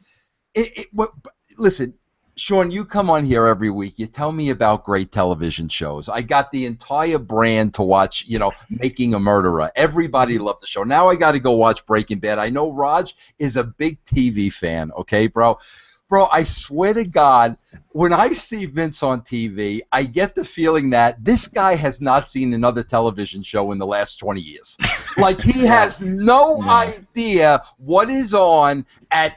Listen, Sean, you come on here every week. You tell me about great television shows. I got the entire brand to watch, Making a Murderer. Everybody loved the show. Now I got to go watch Breaking Bad. I know Raj is a big TV fan, okay, bro? Bro, I swear to God, when I see Vince on TV, I get the feeling that this guy has not seen another television show in the last 20 years. Like, he has no idea what is on at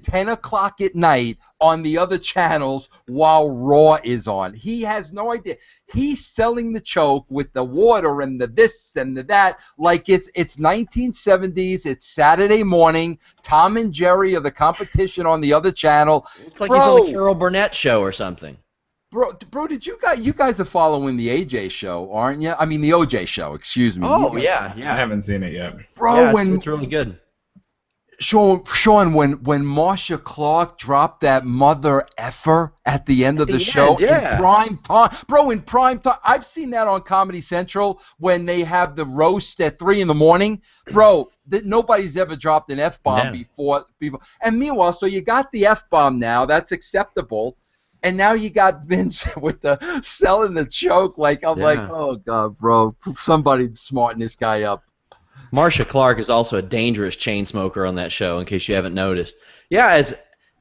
10 o'clock at night on the other channels while Raw is on. He has no idea. He's selling the choke with the water and the this and the that like it's 1970s. It's Saturday morning. Tom and Jerry are the competition on the other channel. It's like he's on the Carol Burnett show or something. Bro, did you guys are following the AJ show, aren't you? I mean the OJ show. Excuse me. Oh yeah. I haven't seen it yet. Bro, yeah, it's really good. Sean, when Marsha Clark dropped that mother effer at the end of the show in prime time, bro, in prime time, I've seen that on Comedy Central when they have the roast at 3 in the morning, bro. Nobody's ever dropped an F-bomb before. And meanwhile, so you got the F-bomb now, that's acceptable, and now you got Vince with the selling the choke. Like I'm like, oh God, bro, somebody smarten this guy up. Marsha Clark is also a dangerous chain smoker on that show, in case you haven't noticed. Yeah,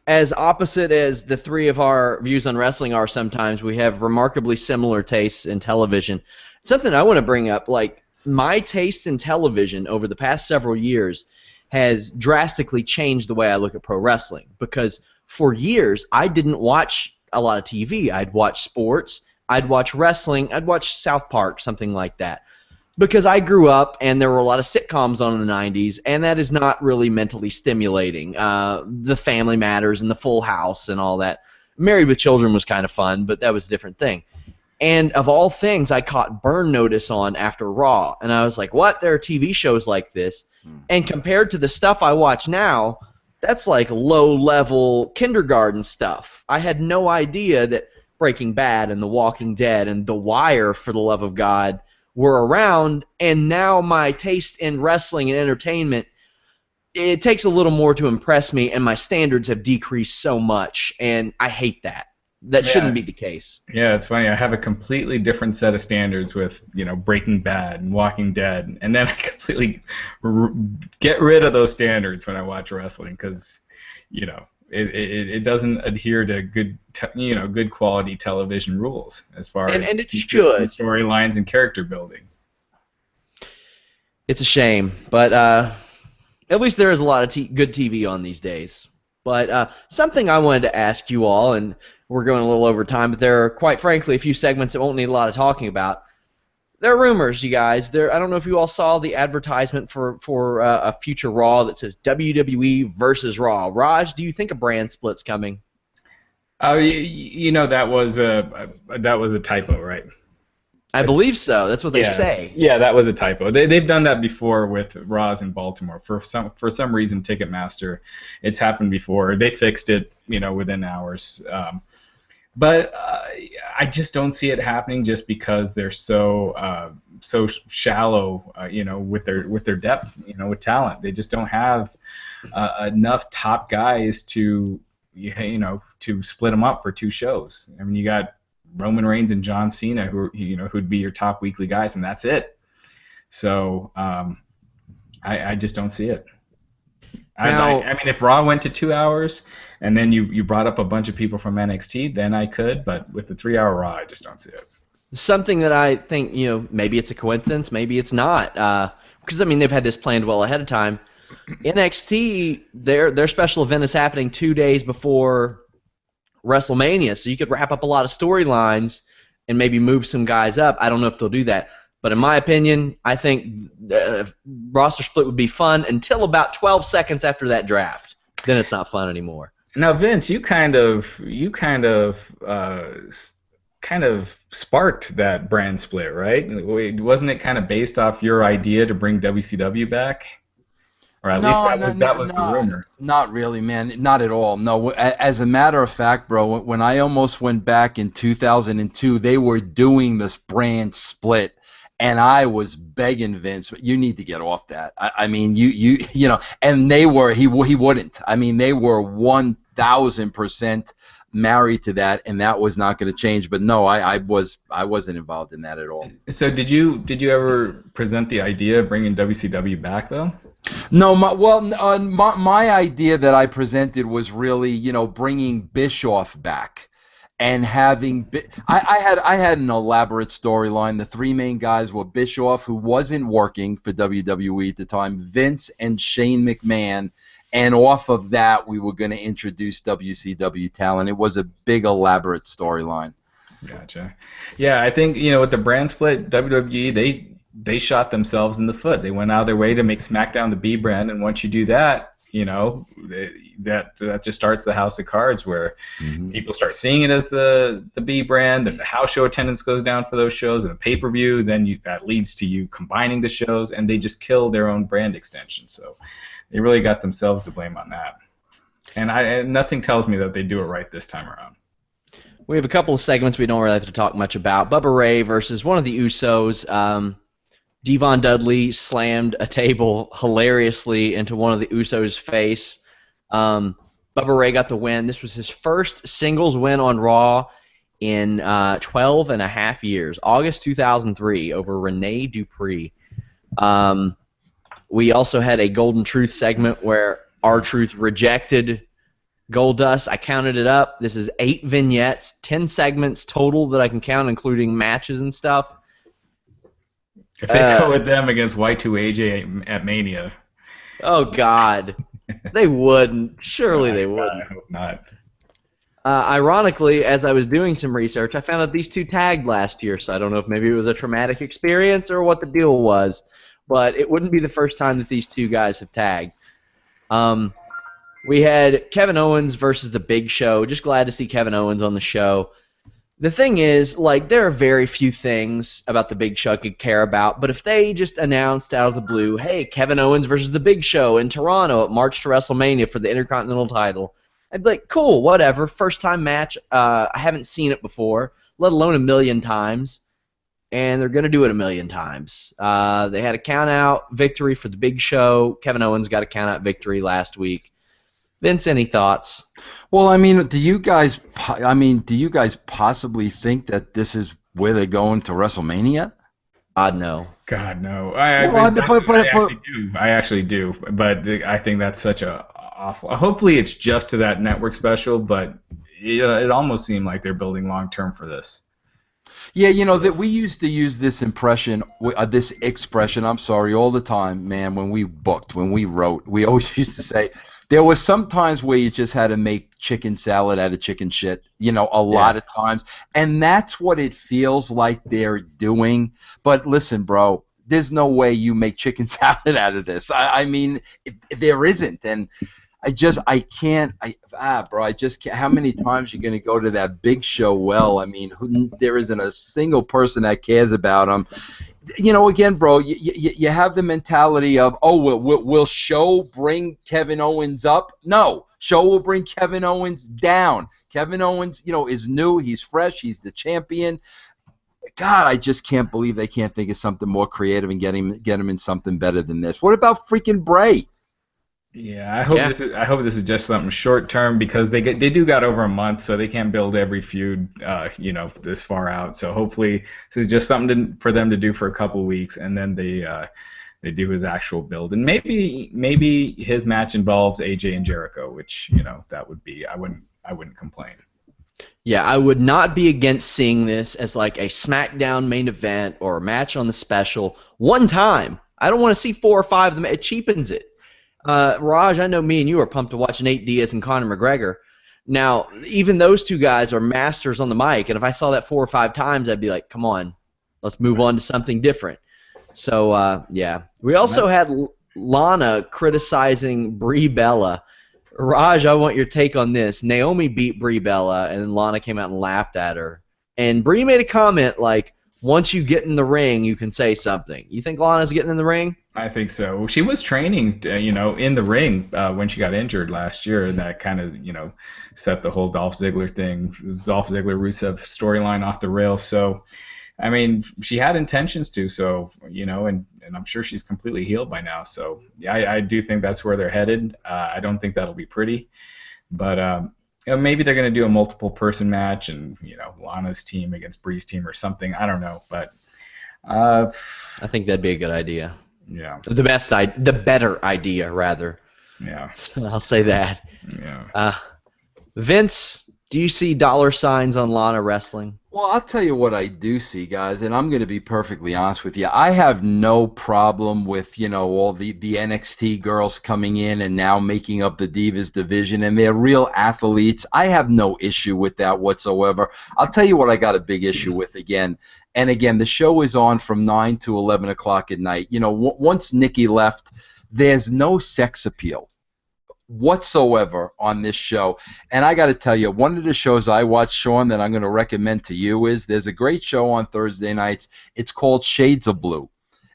as opposite as the three of our views on wrestling are sometimes, we have remarkably similar tastes in television. Something I want to bring up, like my taste in television over the past several years has drastically changed the way I look at pro wrestling, because for years I didn't watch a lot of TV. I'd watch sports, I'd watch wrestling, I'd watch South Park, something like that. Because I grew up and there were a lot of sitcoms on in the 90s, and that is not really mentally stimulating. The Family Matters and the Full House and all that. Married with Children was kind of fun, but that was a different thing. And of all things, I caught Burn Notice on after Raw, and I was like, what? There are TV shows like this? And compared to the stuff I watch now, that's like low-level kindergarten stuff. I had no idea that Breaking Bad and The Walking Dead and The Wire, for the love of God, were around, and now my taste in wrestling and entertainment, it takes a little more to impress me, and my standards have decreased so much, and I hate that. That shouldn't be the case. Yeah, it's funny. I have a completely different set of standards with, Breaking Bad and Walking Dead, and then I completely get rid of those standards when I watch wrestling because, it doesn't adhere to good quality television rules as far as and it should. Storylines and character building. It's a shame, but at least there is a lot of good TV on these days. But something I wanted to ask you all, and we're going a little over time, but there are, quite frankly, a few segments that won't need a lot of talking about. There are rumors, you guys. I don't know if you all saw the advertisement for a future Raw that says WWE versus Raw. Raj, do you think a brand split's coming? Oh, that was a typo, right? I believe so. That's what they say. Yeah, that was a typo. They've done that before with Raws in Baltimore. For some reason, Ticketmaster, it's happened before. They fixed it, within hours. But I just don't see it happening just because they're so shallow, with their depth, with talent. They just don't have enough top guys to split them up for two shows. I mean, you got Roman Reigns and John Cena who'd be your top weekly guys, and that's it. So I just don't see it. Now, I mean, if Raw went to 2 hours and then you brought up a bunch of people from NXT, then I could. But with the 3 hour Raw, I just don't see it. something that I think, maybe it's a coincidence, maybe it's not. Because, I mean, they've had this planned well ahead of time. NXT, their special event is happening 2 days before WrestleMania, so you could wrap up a lot of storylines and maybe move some guys up. I don't know if they'll do that. But in my opinion, I think roster split would be fun until about 12 seconds after that draft. Then it's not fun anymore. Now, Vince, you kind of sparked that brand split, right? Wasn't it kind of based off your idea to bring WCW back? Or at least that was the rumor. Not really, man. Not at all. No. As a matter of fact, bro, when I almost went back in 2002, they were doing this brand split. And I was begging Vince, you need to get off that. I mean, you know, and they were, he wouldn't. I mean, they were 1,000% married to that, and that was not going to change. But no, I wasn't involved in that at all. So did you ever present the idea of bringing WCW back though? No, my idea that I presented was really, you know, bringing Bischoff back. And having, I had an elaborate storyline. The three main guys were Bischoff, who wasn't working for WWE at the time, Vince and Shane McMahon, and off of that, we were going to introduce WCW talent. It was a big, elaborate storyline. Gotcha. Yeah, I think, you know, with the brand split, WWE, they shot themselves in the foot. They went out of their way to make SmackDown the B brand, and once you do that, you know, that just starts the house of cards where people start seeing it as the B brand, then the house show attendance goes down for those shows, and the pay-per-view, then that leads to you combining the shows, and they just kill their own brand extension. So they really got themselves to blame on that. And nothing tells me that they do it right this time around. We have a couple of segments we don't really have to talk much about. Bubba Ray versus one of the Usos. Devon Dudley slammed a table hilariously into one of the Usos' face. Bubba Ray got the win. This was his first singles win on Raw in 12 and a half years, August 2003, over Rene Dupree. We also had a Golden Truth segment where R-Truth rejected Goldust. I counted it up. This is 8 vignettes, 10 segments total that I can count, including matches and stuff. If they go with them against Y2AJ at Mania. Oh, God. They wouldn't. Surely they wouldn't. I hope not. Ironically, as I was doing some research, I found out these two tagged last year, so I don't know if maybe it was a traumatic experience or what the deal was, but it wouldn't be the first time that these two guys have tagged. We had Kevin Owens versus The Big Show. Just glad to see Kevin Owens on the show. The thing is, like, there are very few things about The Big Show I could care about, but if they just announced out of the blue, hey, Kevin Owens versus The Big Show in Toronto at March to WrestleMania for the Intercontinental title, I'd be like, cool, whatever, first-time match, I haven't seen it before, let alone a million times, and they're going to do it a million times. They had a count-out victory for The Big Show. Kevin Owens got a count-out victory last week. Vince, any thoughts? Well, I mean, do you guys possibly think that this is where they're going to WrestleMania? God, no. God, no. I actually do. But I think that's such a awful. Hopefully, it's just to that network special. But it almost seemed like they're building long term for this. Yeah, you know that we used to use this expression, all the time, man. When we booked, when we wrote, we always used to say. There was some times where you just had to make chicken salad out of chicken shit, you know, a lot of times. And that's what it feels like they're doing. But listen, bro, there's no way you make chicken salad out of this. I mean, there isn't. And I just can't. How many times are you going to go to that Big Show well? I mean, there isn't a single person that cares about him. You know, again, bro, you have the mentality of, oh, will Show bring Kevin Owens up? No, Show will bring Kevin Owens down. Kevin Owens, you know, is new, he's fresh, he's the champion. God, I just can't believe they can't think of something more creative and get him in something better than this. What about freaking Bray? Yeah, I hope this is just something short term because they do got over a month, so they can't build every feud, you know, this far out. So hopefully this is just something for them to do for a couple weeks, and then they they do his actual build, and maybe his match involves AJ and Jericho, which that would be I wouldn't complain. Yeah, I would not be against seeing this as like a SmackDown main event or a match on the special one time. I don't want to see 4 or 5 of them. It cheapens it. Raj, I know me and you are pumped to watch Nate Diaz and Conor McGregor. Now, even those two guys are masters on the mic, and if I saw that 4 or 5 times, I'd be like, come on, let's move on to something different. So, yeah. We also had Lana criticizing Brie Bella. Raj, I want your take on this. Naomi beat Brie Bella, and then Lana came out and laughed at her. And Brie made a comment like, once you get in the ring, you can say something. You think Lana's getting in the ring? I think so. She was training, in the ring when she got injured last year, and that kind of, set the whole Dolph Ziggler Rusev storyline off the rails. So, I mean, she had intentions to, so, and I'm sure she's completely healed by now. So, yeah, I do think that's where they're headed. I don't think that'll be pretty. But maybe they're going to do a multiple-person match and, Lana's team against Brie's team or something. I don't know. But I think that'd be a good idea. Yeah. The better idea, rather. Yeah. I'll say that. Yeah. Vince, do you see dollar signs on Lana wrestling? Well, I'll tell you what I do see, guys, and I'm going to be perfectly honest with you. I have no problem with, all the NXT girls coming in and now making up the Divas division, and they're real athletes. I have no issue with that whatsoever. I'll tell you what I got a big issue with again. And again, the show is on from 9 to 11 o'clock at night. Once Nikki left, there's no sex appeal whatsoever on this show. And I got to tell you, one of the shows I watch, Sean, that I'm going to recommend to you is there's a great show on Thursday nights. It's called Shades of Blue.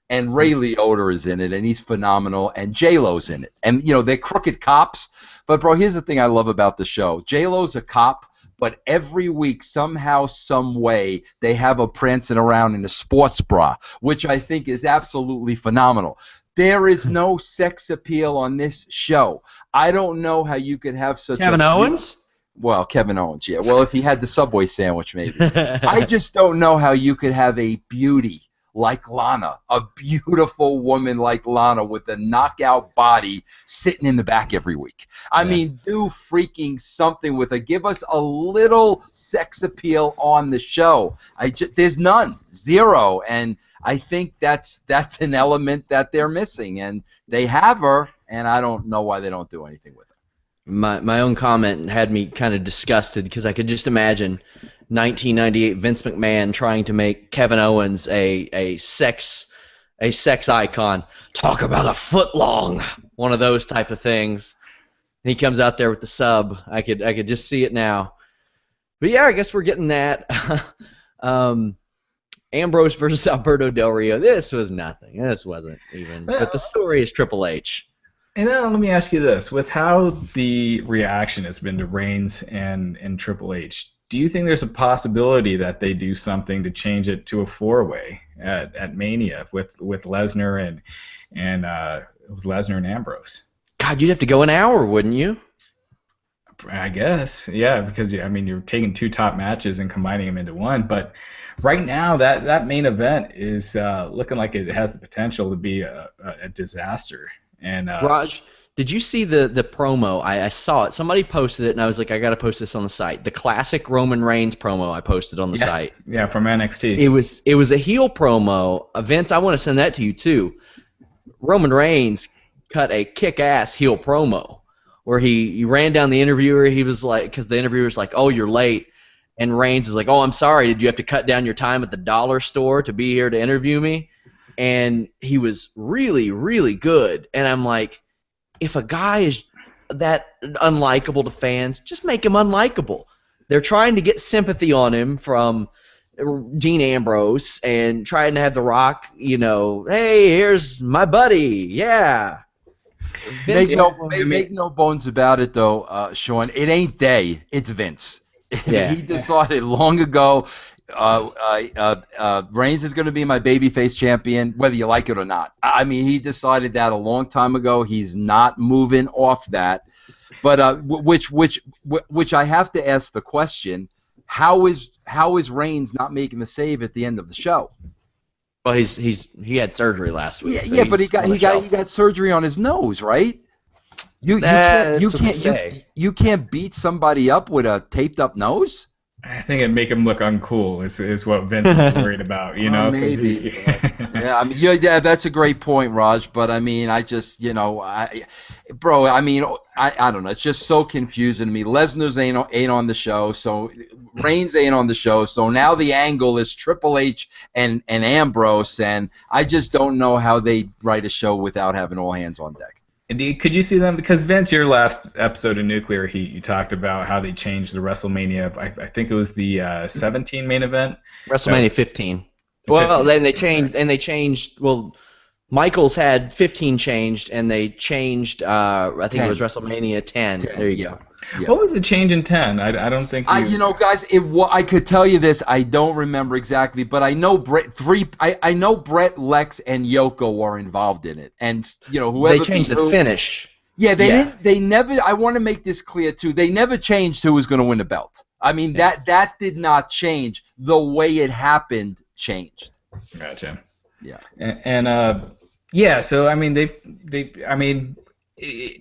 And Ray Liotta is in it, and he's phenomenal, and J-Lo's in it. And, they're crooked cops. But, bro, here's the thing I love about the show. J-Lo's a cop, but every week, somehow, some way, they have her prancing around in a sports bra, which I think is absolutely phenomenal. There is no sex appeal on this show. I don't know how you could have such Kevin Owens? Well, Kevin Owens, yeah. Well, if he had the Subway sandwich, maybe. I just don't know how you could have a beauty like Lana, a beautiful woman like Lana with a knockout body sitting in the back every week. I mean, do freaking something with her. Give us a little sex appeal on the show. There's none, zero, and I think that's an element that they're missing, and they have her, and I don't know why they don't do anything with her. My own comment had me kind of disgusted because I could just imagine 1998 Vince McMahon trying to make Kevin Owens a sex icon. Talk about a foot long, one of those type of things. And he comes out there with the sub. I could just see it now. But yeah, I guess we're getting that. Ambrose versus Alberto Del Rio. This was nothing. This wasn't even. But the story is Triple H. And then let me ask you this: with how the reaction has been to Reigns and Triple H, do you think there's a possibility that they do something to change it to a 4-way at Mania with Lesnar and with Lesnar and Ambrose? God, you'd have to go an hour, wouldn't you? I guess, yeah, because you're taking 2 top matches and combining them into one. But right now, that main event is looking like it has the potential to be a disaster. And Raj, did you see the promo? I saw it. Somebody posted it, and I was like, I got to post this on the site. The classic Roman Reigns promo I posted on the site. Yeah, from NXT. It was a heel promo. Vince, I want to send that to you, too. Roman Reigns cut a kick-ass heel promo where he ran down the interviewer. He was like, because the interviewer's like, oh, you're late. And Reigns is like, oh, I'm sorry. Did you have to cut down your time at the dollar store to be here to interview me? And he was really, really good. And I'm like, if a guy is that unlikable to fans, just make him unlikable. They're trying to get sympathy on him from Dean Ambrose and trying to have The Rock, hey, here's my buddy, yeah. Make no bones about it, though, Sean. It ain't they, it's Vince. Yeah. He decided long ago, Reigns is going to be my babyface champion, whether you like it or not. I mean, he decided that a long time ago. He's not moving off that. But which I have to ask the question: how is Reigns not making the save at the end of the show? Well, he had surgery last week. Yeah, So yeah, but he's on the he shelf. got surgery on his nose, right? That's what they say. You can't beat somebody up with a taped up nose. I think it'd make him look uncool. Is what Vince was worried about. You know, 'cause Maybe. he- Yeah, I mean, yeah, that's a great point, Raj. But I mean, I just, bro, I mean, I don't know. It's just so confusing to me. Lesnar's ain't on the show, so Reigns ain't on the show. So now the angle is Triple H and Ambrose, and I just don't know how they write a show without having all hands on deck. Could you see them? Because Vince, your last episode of Nuclear Heat, you talked about how they changed the WrestleMania. I think it was the 17 main event. WrestleMania 15. Well, 15. then they changed. Well, Michaels had 15 changed, and they changed. I think 10. it was WrestleMania 10. There you go. Yeah. What was the change in 10? I don't think. Guys, I could tell you this. I don't remember exactly, but I know I know Brett, Lex, and Yoko were involved in it, and whoever They changed the finish. Yeah, they didn't. They never. I want to make this clear too. They never changed who was going to win the belt. I mean, that did not change. The way it happened changed. Gotcha. Yeah. Yeah. So I mean,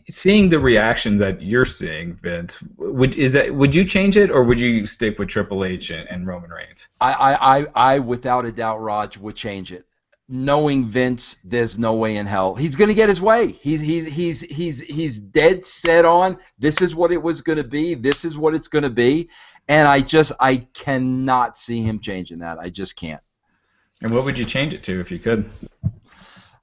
seeing the reactions that you're seeing, Vince, would you change it, or would you stick with Triple H and Roman Reigns? I without a doubt, Raj, would change it. Knowing Vince, there's no way in hell he's going to get his way. He's dead set on this is what it was going to be. This is what it's going to be, and I cannot see him changing that. I just can't. And what would you change it to if you could?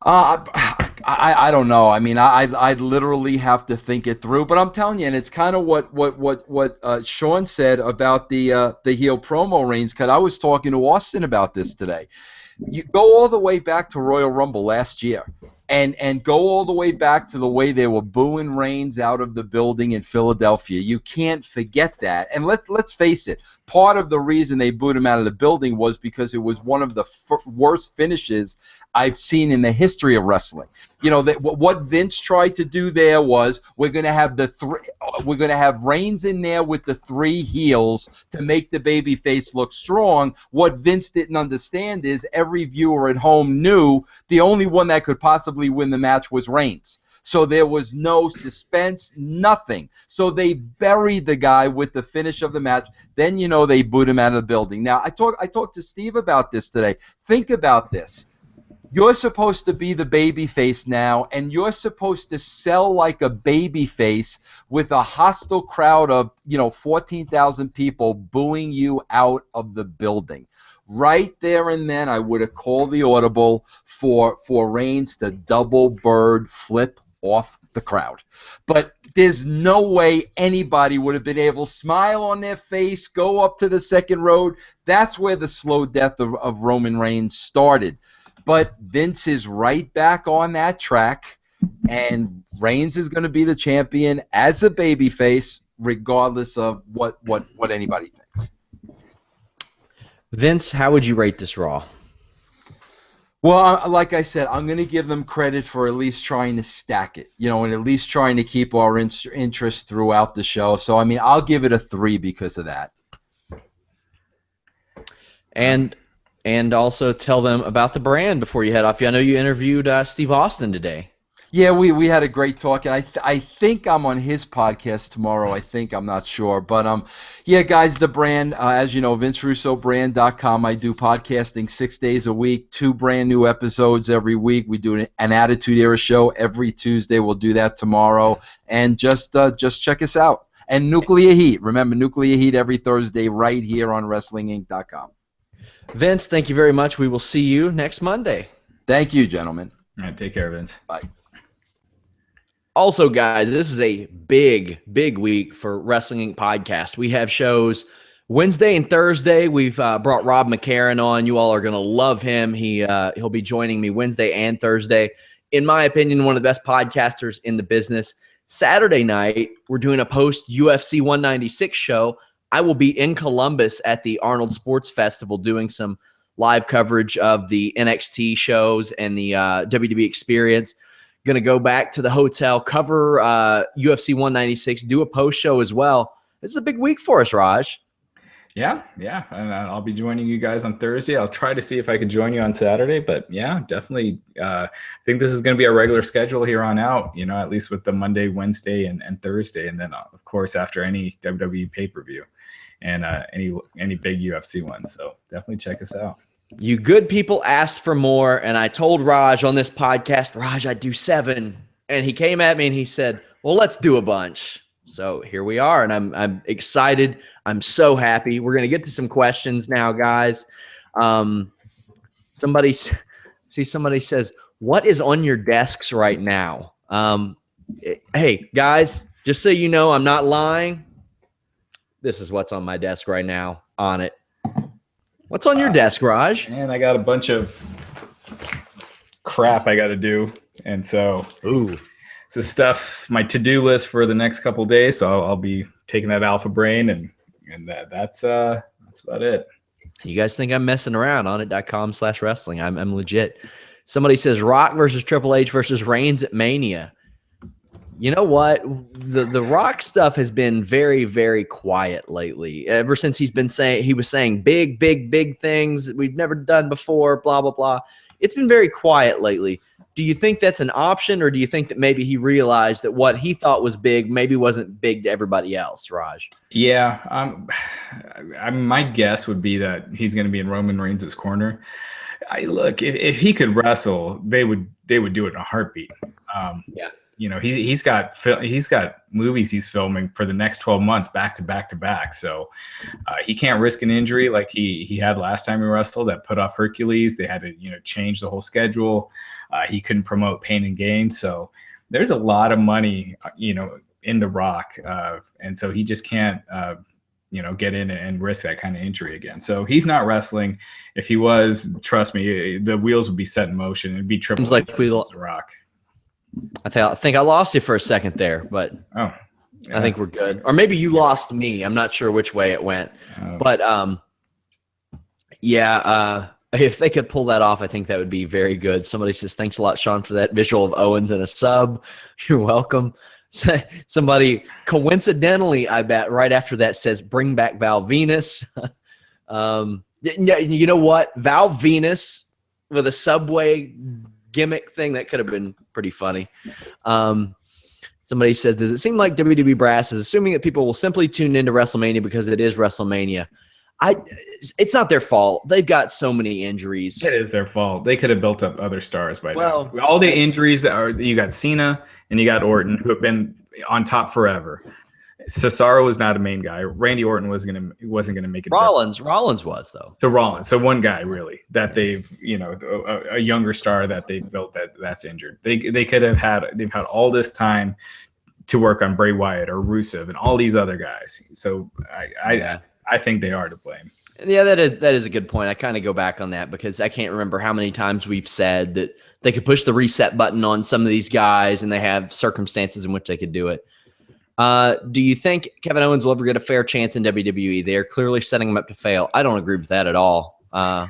I don't know. I mean, I'd literally have to think it through. But I'm telling you, and it's kind of what Sean said about the heel promo Reigns cut. I was talking to Austin about this today. You go all the way back to Royal Rumble last year, and go all the way back to the way they were booing Reigns out of the building in Philadelphia. You can't forget that. And let's face it, part of the reason they booed him out of the building was because it was one of the worst finishes I've seen in the history of wrestling. What Vince tried to do there was we're going to have Reigns in there with the three heels to make the babyface look strong. What Vince didn't understand is every viewer at home knew the only one that could possibly win the match was Reigns. So there was no suspense, nothing. So they buried the guy with the finish of the match. Then they booed him out of the building. Now I talked to Steve about this today. Think about this. You're supposed to be the baby face now, and you're supposed to sell like a baby face with a hostile crowd of 14,000 people booing you out of the building. Right there and then, I would have called the audible for Reigns to double bird flip off the crowd. But there's no way anybody would have been able to smile on their face, go up to the second road. That's where the slow death of Roman Reigns started. But Vince is right back on that track, and Reigns is going to be the champion as a babyface, regardless of what anybody thinks. Vince, how would you rate this Raw? Well, like I said, I'm going to give them credit for at least trying to stack it, and at least trying to keep our interest throughout the show. So, I mean, I'll give it a 3 because of that. And also tell them about the brand before you head off. I know you interviewed Steve Austin today. Yeah, we had a great talk, and I think I'm on his podcast tomorrow. I'm not sure, but yeah, guys, the brand, as you know, VinceRussoBrand.com. I do podcasting 6 days a week, 2 brand new episodes every week. We do an Attitude Era show every Tuesday. We'll do that tomorrow, and just check us out. And Nuclear Heat, remember Nuclear Heat every Thursday right here on WrestlingInc.com. Vince, thank you very much. We will see you next Monday. Thank you, gentlemen. All right, take care, Vince. Bye. Also, guys, this is a big week for Wrestling Inc. podcast. We have shows Wednesday and Thursday. We've brought Rob McCarran on. You all are going to love him. He'll be joining me Wednesday and Thursday. In my opinion, one of the best podcasters in the business. Saturday night, we're doing a post-UFC 196 show. I will be in Columbus at the Arnold Sports Festival doing some live coverage of the NXT shows and the WWE experience. Going to go back to the hotel, cover UFC 196, do a post show as well. This is a big week for us, Raj. Yeah, yeah, and I'll be joining you guys on Thursday. I'll try to see if I can join you on Saturday, but yeah, definitely. I think this is going to be our regular schedule here on out. At least with the Monday, Wednesday, and Thursday, and then of course after any WWE pay-per-view and any big UFC ones. So definitely check us out. You good people asked for more, and I told Raj on this podcast, Raj, I'd do 7, and he came at me and he said, "Well, let's do a bunch." So here we are, and I'm excited. I'm so happy. We're gonna get to some questions now, guys. Somebody says, "What is on your desks right now?" Hey guys, just so you know, I'm not lying. This is what's on my desk right now. On it. What's on your desk, Raj? And I got a bunch of crap I got to do, and so it's the stuff, my to-do list for the next couple of days. So I'll be taking that Alpha Brain, and that's about it. You guys think I'm messing around? On it.com/wrestling. I'm legit. Somebody says Rock versus Triple H versus Reigns at Mania. You know what? The Rock stuff has been very, very quiet lately. Ever since he was saying big, big, big things that we've never done before, blah, blah, blah. It's been very quiet lately. Do you think that's an option, or do you think that maybe he realized that what he thought was big maybe wasn't big to everybody else, Raj? Yeah. My guess would be that he's going to be in Roman Reigns' corner. Look, if he could wrestle, they would do it in a heartbeat. Yeah. He's got movies he's filming for the next 12 months back to back to back. So he can't risk an injury like he had last time he wrestled that put off Hercules. They had to, change the whole schedule. He couldn't promote Pain and Gain. So there's a lot of money, in The Rock. And so he just can't, get in and risk that kind of injury again. So he's not wrestling. If he was, trust me, the wheels would be set in motion. It'd be Triple H versus The Rock. I think I lost you for a second there, but yeah. I think we're good. Or maybe you lost me. I'm not sure which way it went. But if they could pull that off, I think that would be very good. Somebody says, "Thanks a lot, Sean, for that visual of Owens and a sub." You're welcome. Somebody coincidentally, I bet, right after that says, "Bring back Val Venus." You know what? Val Venus with a Subway gimmick thing, that could have been pretty funny. Somebody says, "Does it seem like WWE brass is assuming that people will simply tune into WrestleMania because it is WrestleMania?" It's not their fault. They've got so many injuries. It is their fault. They could have built up other stars by now. All the injuries you got Cena and you got Orton, who have been on top forever. Cesaro was not a main guy. Randy Orton wasn't gonna make it. Rollins was though. So Rollins, so one guy really that they've a younger star that they built that's injured. They've had all this time to work on Bray Wyatt or Russo and all these other guys. So I think they are to blame. Yeah, that is a good point. I kind of go back on that because I can't remember how many times we've said that they could push the reset button on some of these guys and they have circumstances in which they could do it. Do you think Kevin Owens will ever get a fair chance in WWE? They are clearly setting him up to fail. I don't agree with that at all. I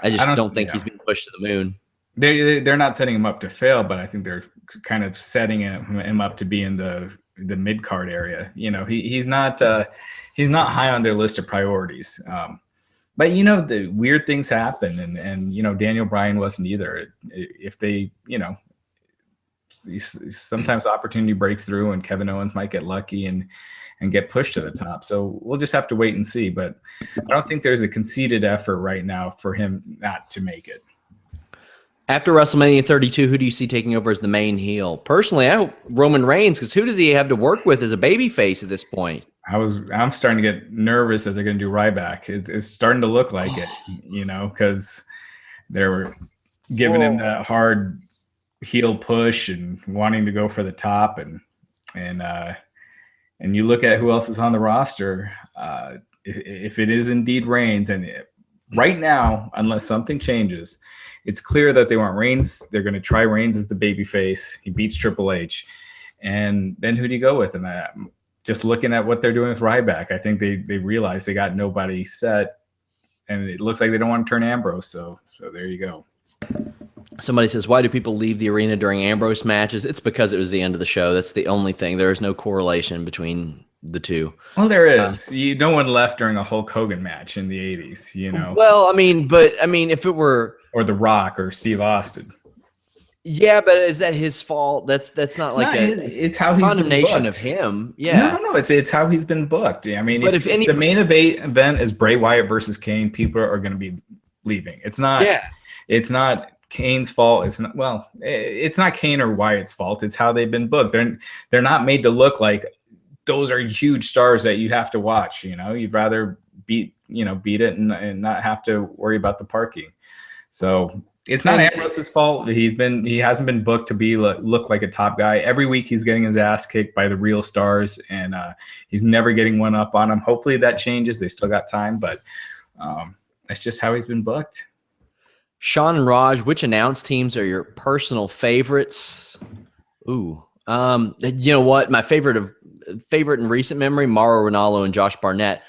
just don't think he's being pushed to the moon. They're not setting him up to fail, but I think they're kind of setting him up to be in the mid card area. He's not high on their list of priorities. But the weird things happen, and Daniel Bryan wasn't either. If they sometimes opportunity breaks through and Kevin Owens might get lucky and get pushed to the top. So we'll just have to wait and see. But I don't think there's a conceited effort right now for him not to make it. After WrestleMania 32, who do you see taking over as the main heel? Personally, I hope Roman Reigns, because who does he have to work with as a babyface at this point? I'm starting to get nervous that they're going to do Ryback. It's starting to look like it, because they were giving him that hard heel push and wanting to go for the top, and you look at who else is on the roster. If it is indeed Reigns, and right now, unless something changes, it's clear that they want Reigns. They're going to try Reigns as the babyface. He beats Triple H, and then who do you go with? And just looking at what they're doing with Ryback, I think they realize they got nobody set, and it looks like they don't want to turn Ambrose. So there you go. Somebody says, "Why do people leave the arena during Ambrose matches?" It's because it was the end of the show. That's the only thing. There is no correlation between the two. Well, there is. No one left during a Hulk Hogan match in the 80s, Well, I mean, if it were, or The Rock or Steve Austin. Yeah, but is that his fault? That's not it's how he's condemnation been of him. Yeah. No. It's how he's been booked. I mean, if the main event is Bray Wyatt versus Kane, people are going to be leaving. It's not. Yeah. It's not Kane's fault. It's not. Well, it's not Kane or Wyatt's fault. It's how they've been booked. They're not made to look like those are huge stars that you have to watch. You'd rather beat it and not have to worry about the parking. So. It's not Ambrose's fault. He hasn't been booked to look like a top guy. Every week he's getting his ass kicked by the real stars, and he's never getting one up on him. Hopefully that changes. They still got time, but that's just how he's been booked. Sean and Raj, which announced teams are your personal favorites? Ooh, you know what? My favorite in recent memory, Mauro Ranallo and Josh Barnett.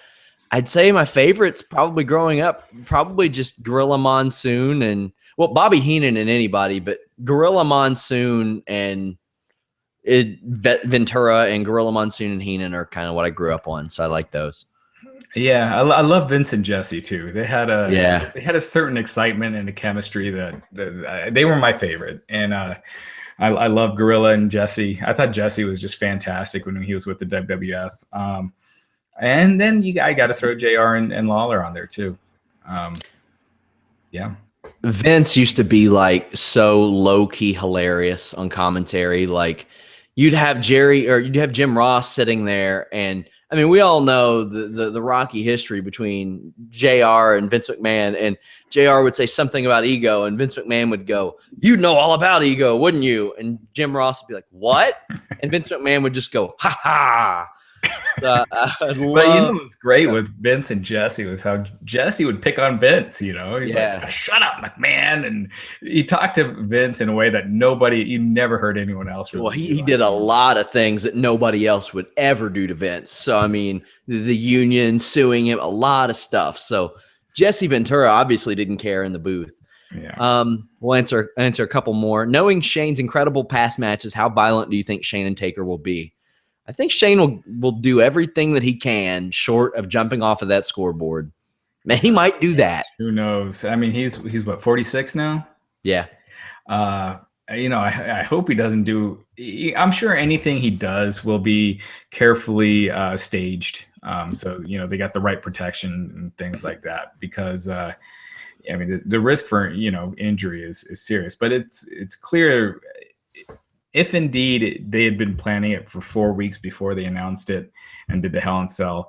I'd say my favorites probably growing up, probably just Gorilla Monsoon and. Well, Bobby Heenan and anybody, but Gorilla Monsoon and Ventura and Gorilla Monsoon and Heenan are kind of what I grew up on, so I like those. Yeah, I love Vince and Jesse too. They had a certain excitement and a chemistry that they were my favorite, and I love Gorilla and Jesse. I thought Jesse was just fantastic when he was with the WWF, and then I got to throw JR and Lawler on there too. Yeah. Vince used to be like so low-key hilarious on commentary. Like you'd have Jim Ross sitting there, and I mean we all know the rocky history between JR and Vince McMahon, and JR would say something about ego and Vince McMahon would go, "You'd know all about ego, wouldn't you?" And Jim Ross would be like, "What?" And Vince McMahon would just go, "Ha ha." But what's great with Vince and Jesse was how Jesse would pick on Vince, He'd like, "Shut up, McMahon." And he talked to Vince in a way that you never heard anyone else really. Well, he did a lot of things that nobody else would ever do to Vince. So, I mean, the union suing him, a lot of stuff. So Jesse Ventura obviously didn't care in the booth. Yeah. We'll answer a couple more. Knowing Shane's incredible past matches, how violent do you think Shane and Taker will be? I think Shane will do everything that he can short of jumping off of that scoreboard. Man, he might do that. Who knows? I mean, he's what, 46 now? Yeah. I hope he doesn't do – I'm sure anything he does will be carefully staged. So, they got the right protection and things like that because, the risk for, injury is serious. But it's clear – if indeed they had been planning it for 4 weeks before they announced it and did the Hell in Cell,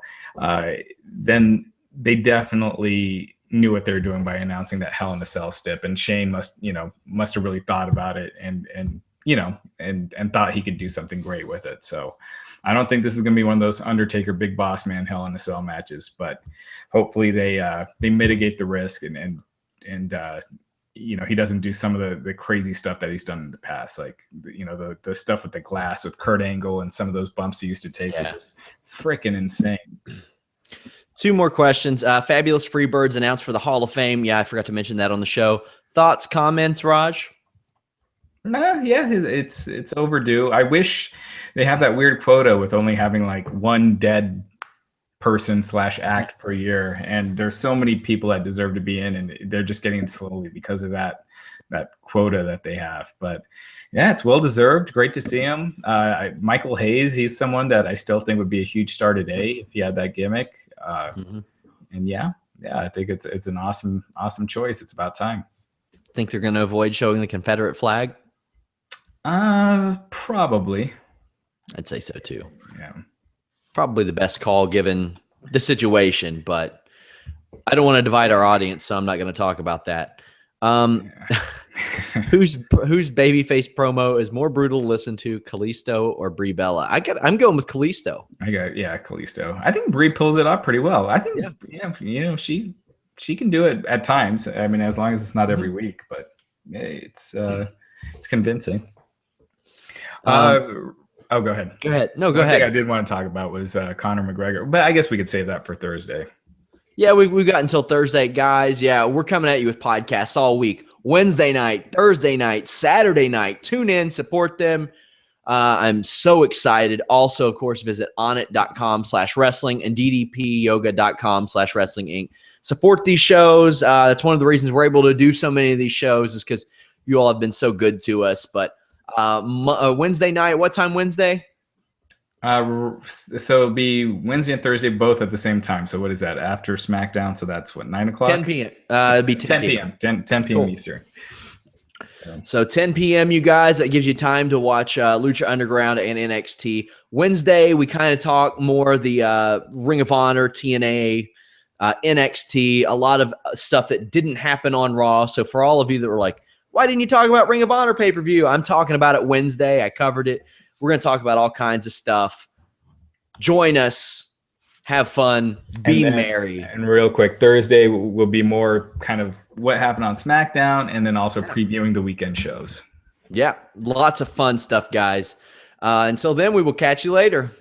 then they definitely knew what they were doing by announcing that Hell in a Cell stip. And Shane must have really thought about it and thought he could do something great with it. So I don't think this is going to be one of those Undertaker Big Boss Man Hell in a Cell matches, but hopefully they mitigate the risk and he doesn't do some of the crazy stuff that he's done in the past. Like, the stuff with the glass with Kurt Angle and some of those bumps he used to take were just freaking insane. Two more questions. Fabulous Freebirds announced for the Hall of Fame. Yeah, I forgot to mention that on the show. Thoughts, comments, Raj? Yeah, it's overdue. I wish they have that weird quota with only having like one dead person / act per year, and there's so many people that deserve to be in, and they're just getting slowly because of that quota that they have. But yeah, it's well deserved. Great to see him. Michael Hayes, he's someone that I still think would be a huge star today if he had that gimmick. And yeah, I think it's an awesome choice. It's about time. Think they're going to avoid showing the Confederate flag? Probably. I'd say so too. Yeah. Probably the best call given the situation, but I don't want to divide our audience, so I'm not going to talk about that. Whose babyface promo is more brutal to listen to, Kalisto or Brie Bella? I'm going with Kalisto. Kalisto. I think Brie pulls it off pretty well. I think she can do it at times. I mean, as long as it's not every week, but it's convincing. Oh, go ahead. Go ahead. No, go ahead. One thing I did want to talk about was Conor McGregor, but I guess we could save that for Thursday. Yeah, we've got until Thursday, guys. Yeah, we're coming at you with podcasts all week. Wednesday night, Thursday night, Saturday night. Tune in, support them. I'm so excited. Also, of course, visit onit.com/wrestling and ddpyoga.com/wrestling inc. Support these shows. That's one of the reasons we're able to do so many of these shows is because you all have been so good to us. But Wednesday night, what time Wednesday? So it'll be Wednesday and Thursday both at the same time. So what is that? After SmackDown, so that's what, 9 o'clock? 10 p.m. It'd be 10 p.m. 10 p.m. Cool. Eastern. So 10 p.m., you guys. That gives you time to watch Lucha Underground and NXT. Wednesday, we kind of talk more the Ring of Honor, TNA, NXT, a lot of stuff that didn't happen on Raw. So for all of you that were like, why didn't you talk about Ring of Honor pay-per-view? I'm talking about it Wednesday. I covered it. We're going to talk about all kinds of stuff. Join us. Have fun. Be merry. And real quick, Thursday will be more kind of what happened on SmackDown and then also previewing the weekend shows. Yeah, lots of fun stuff, guys. Until then, we will catch you later.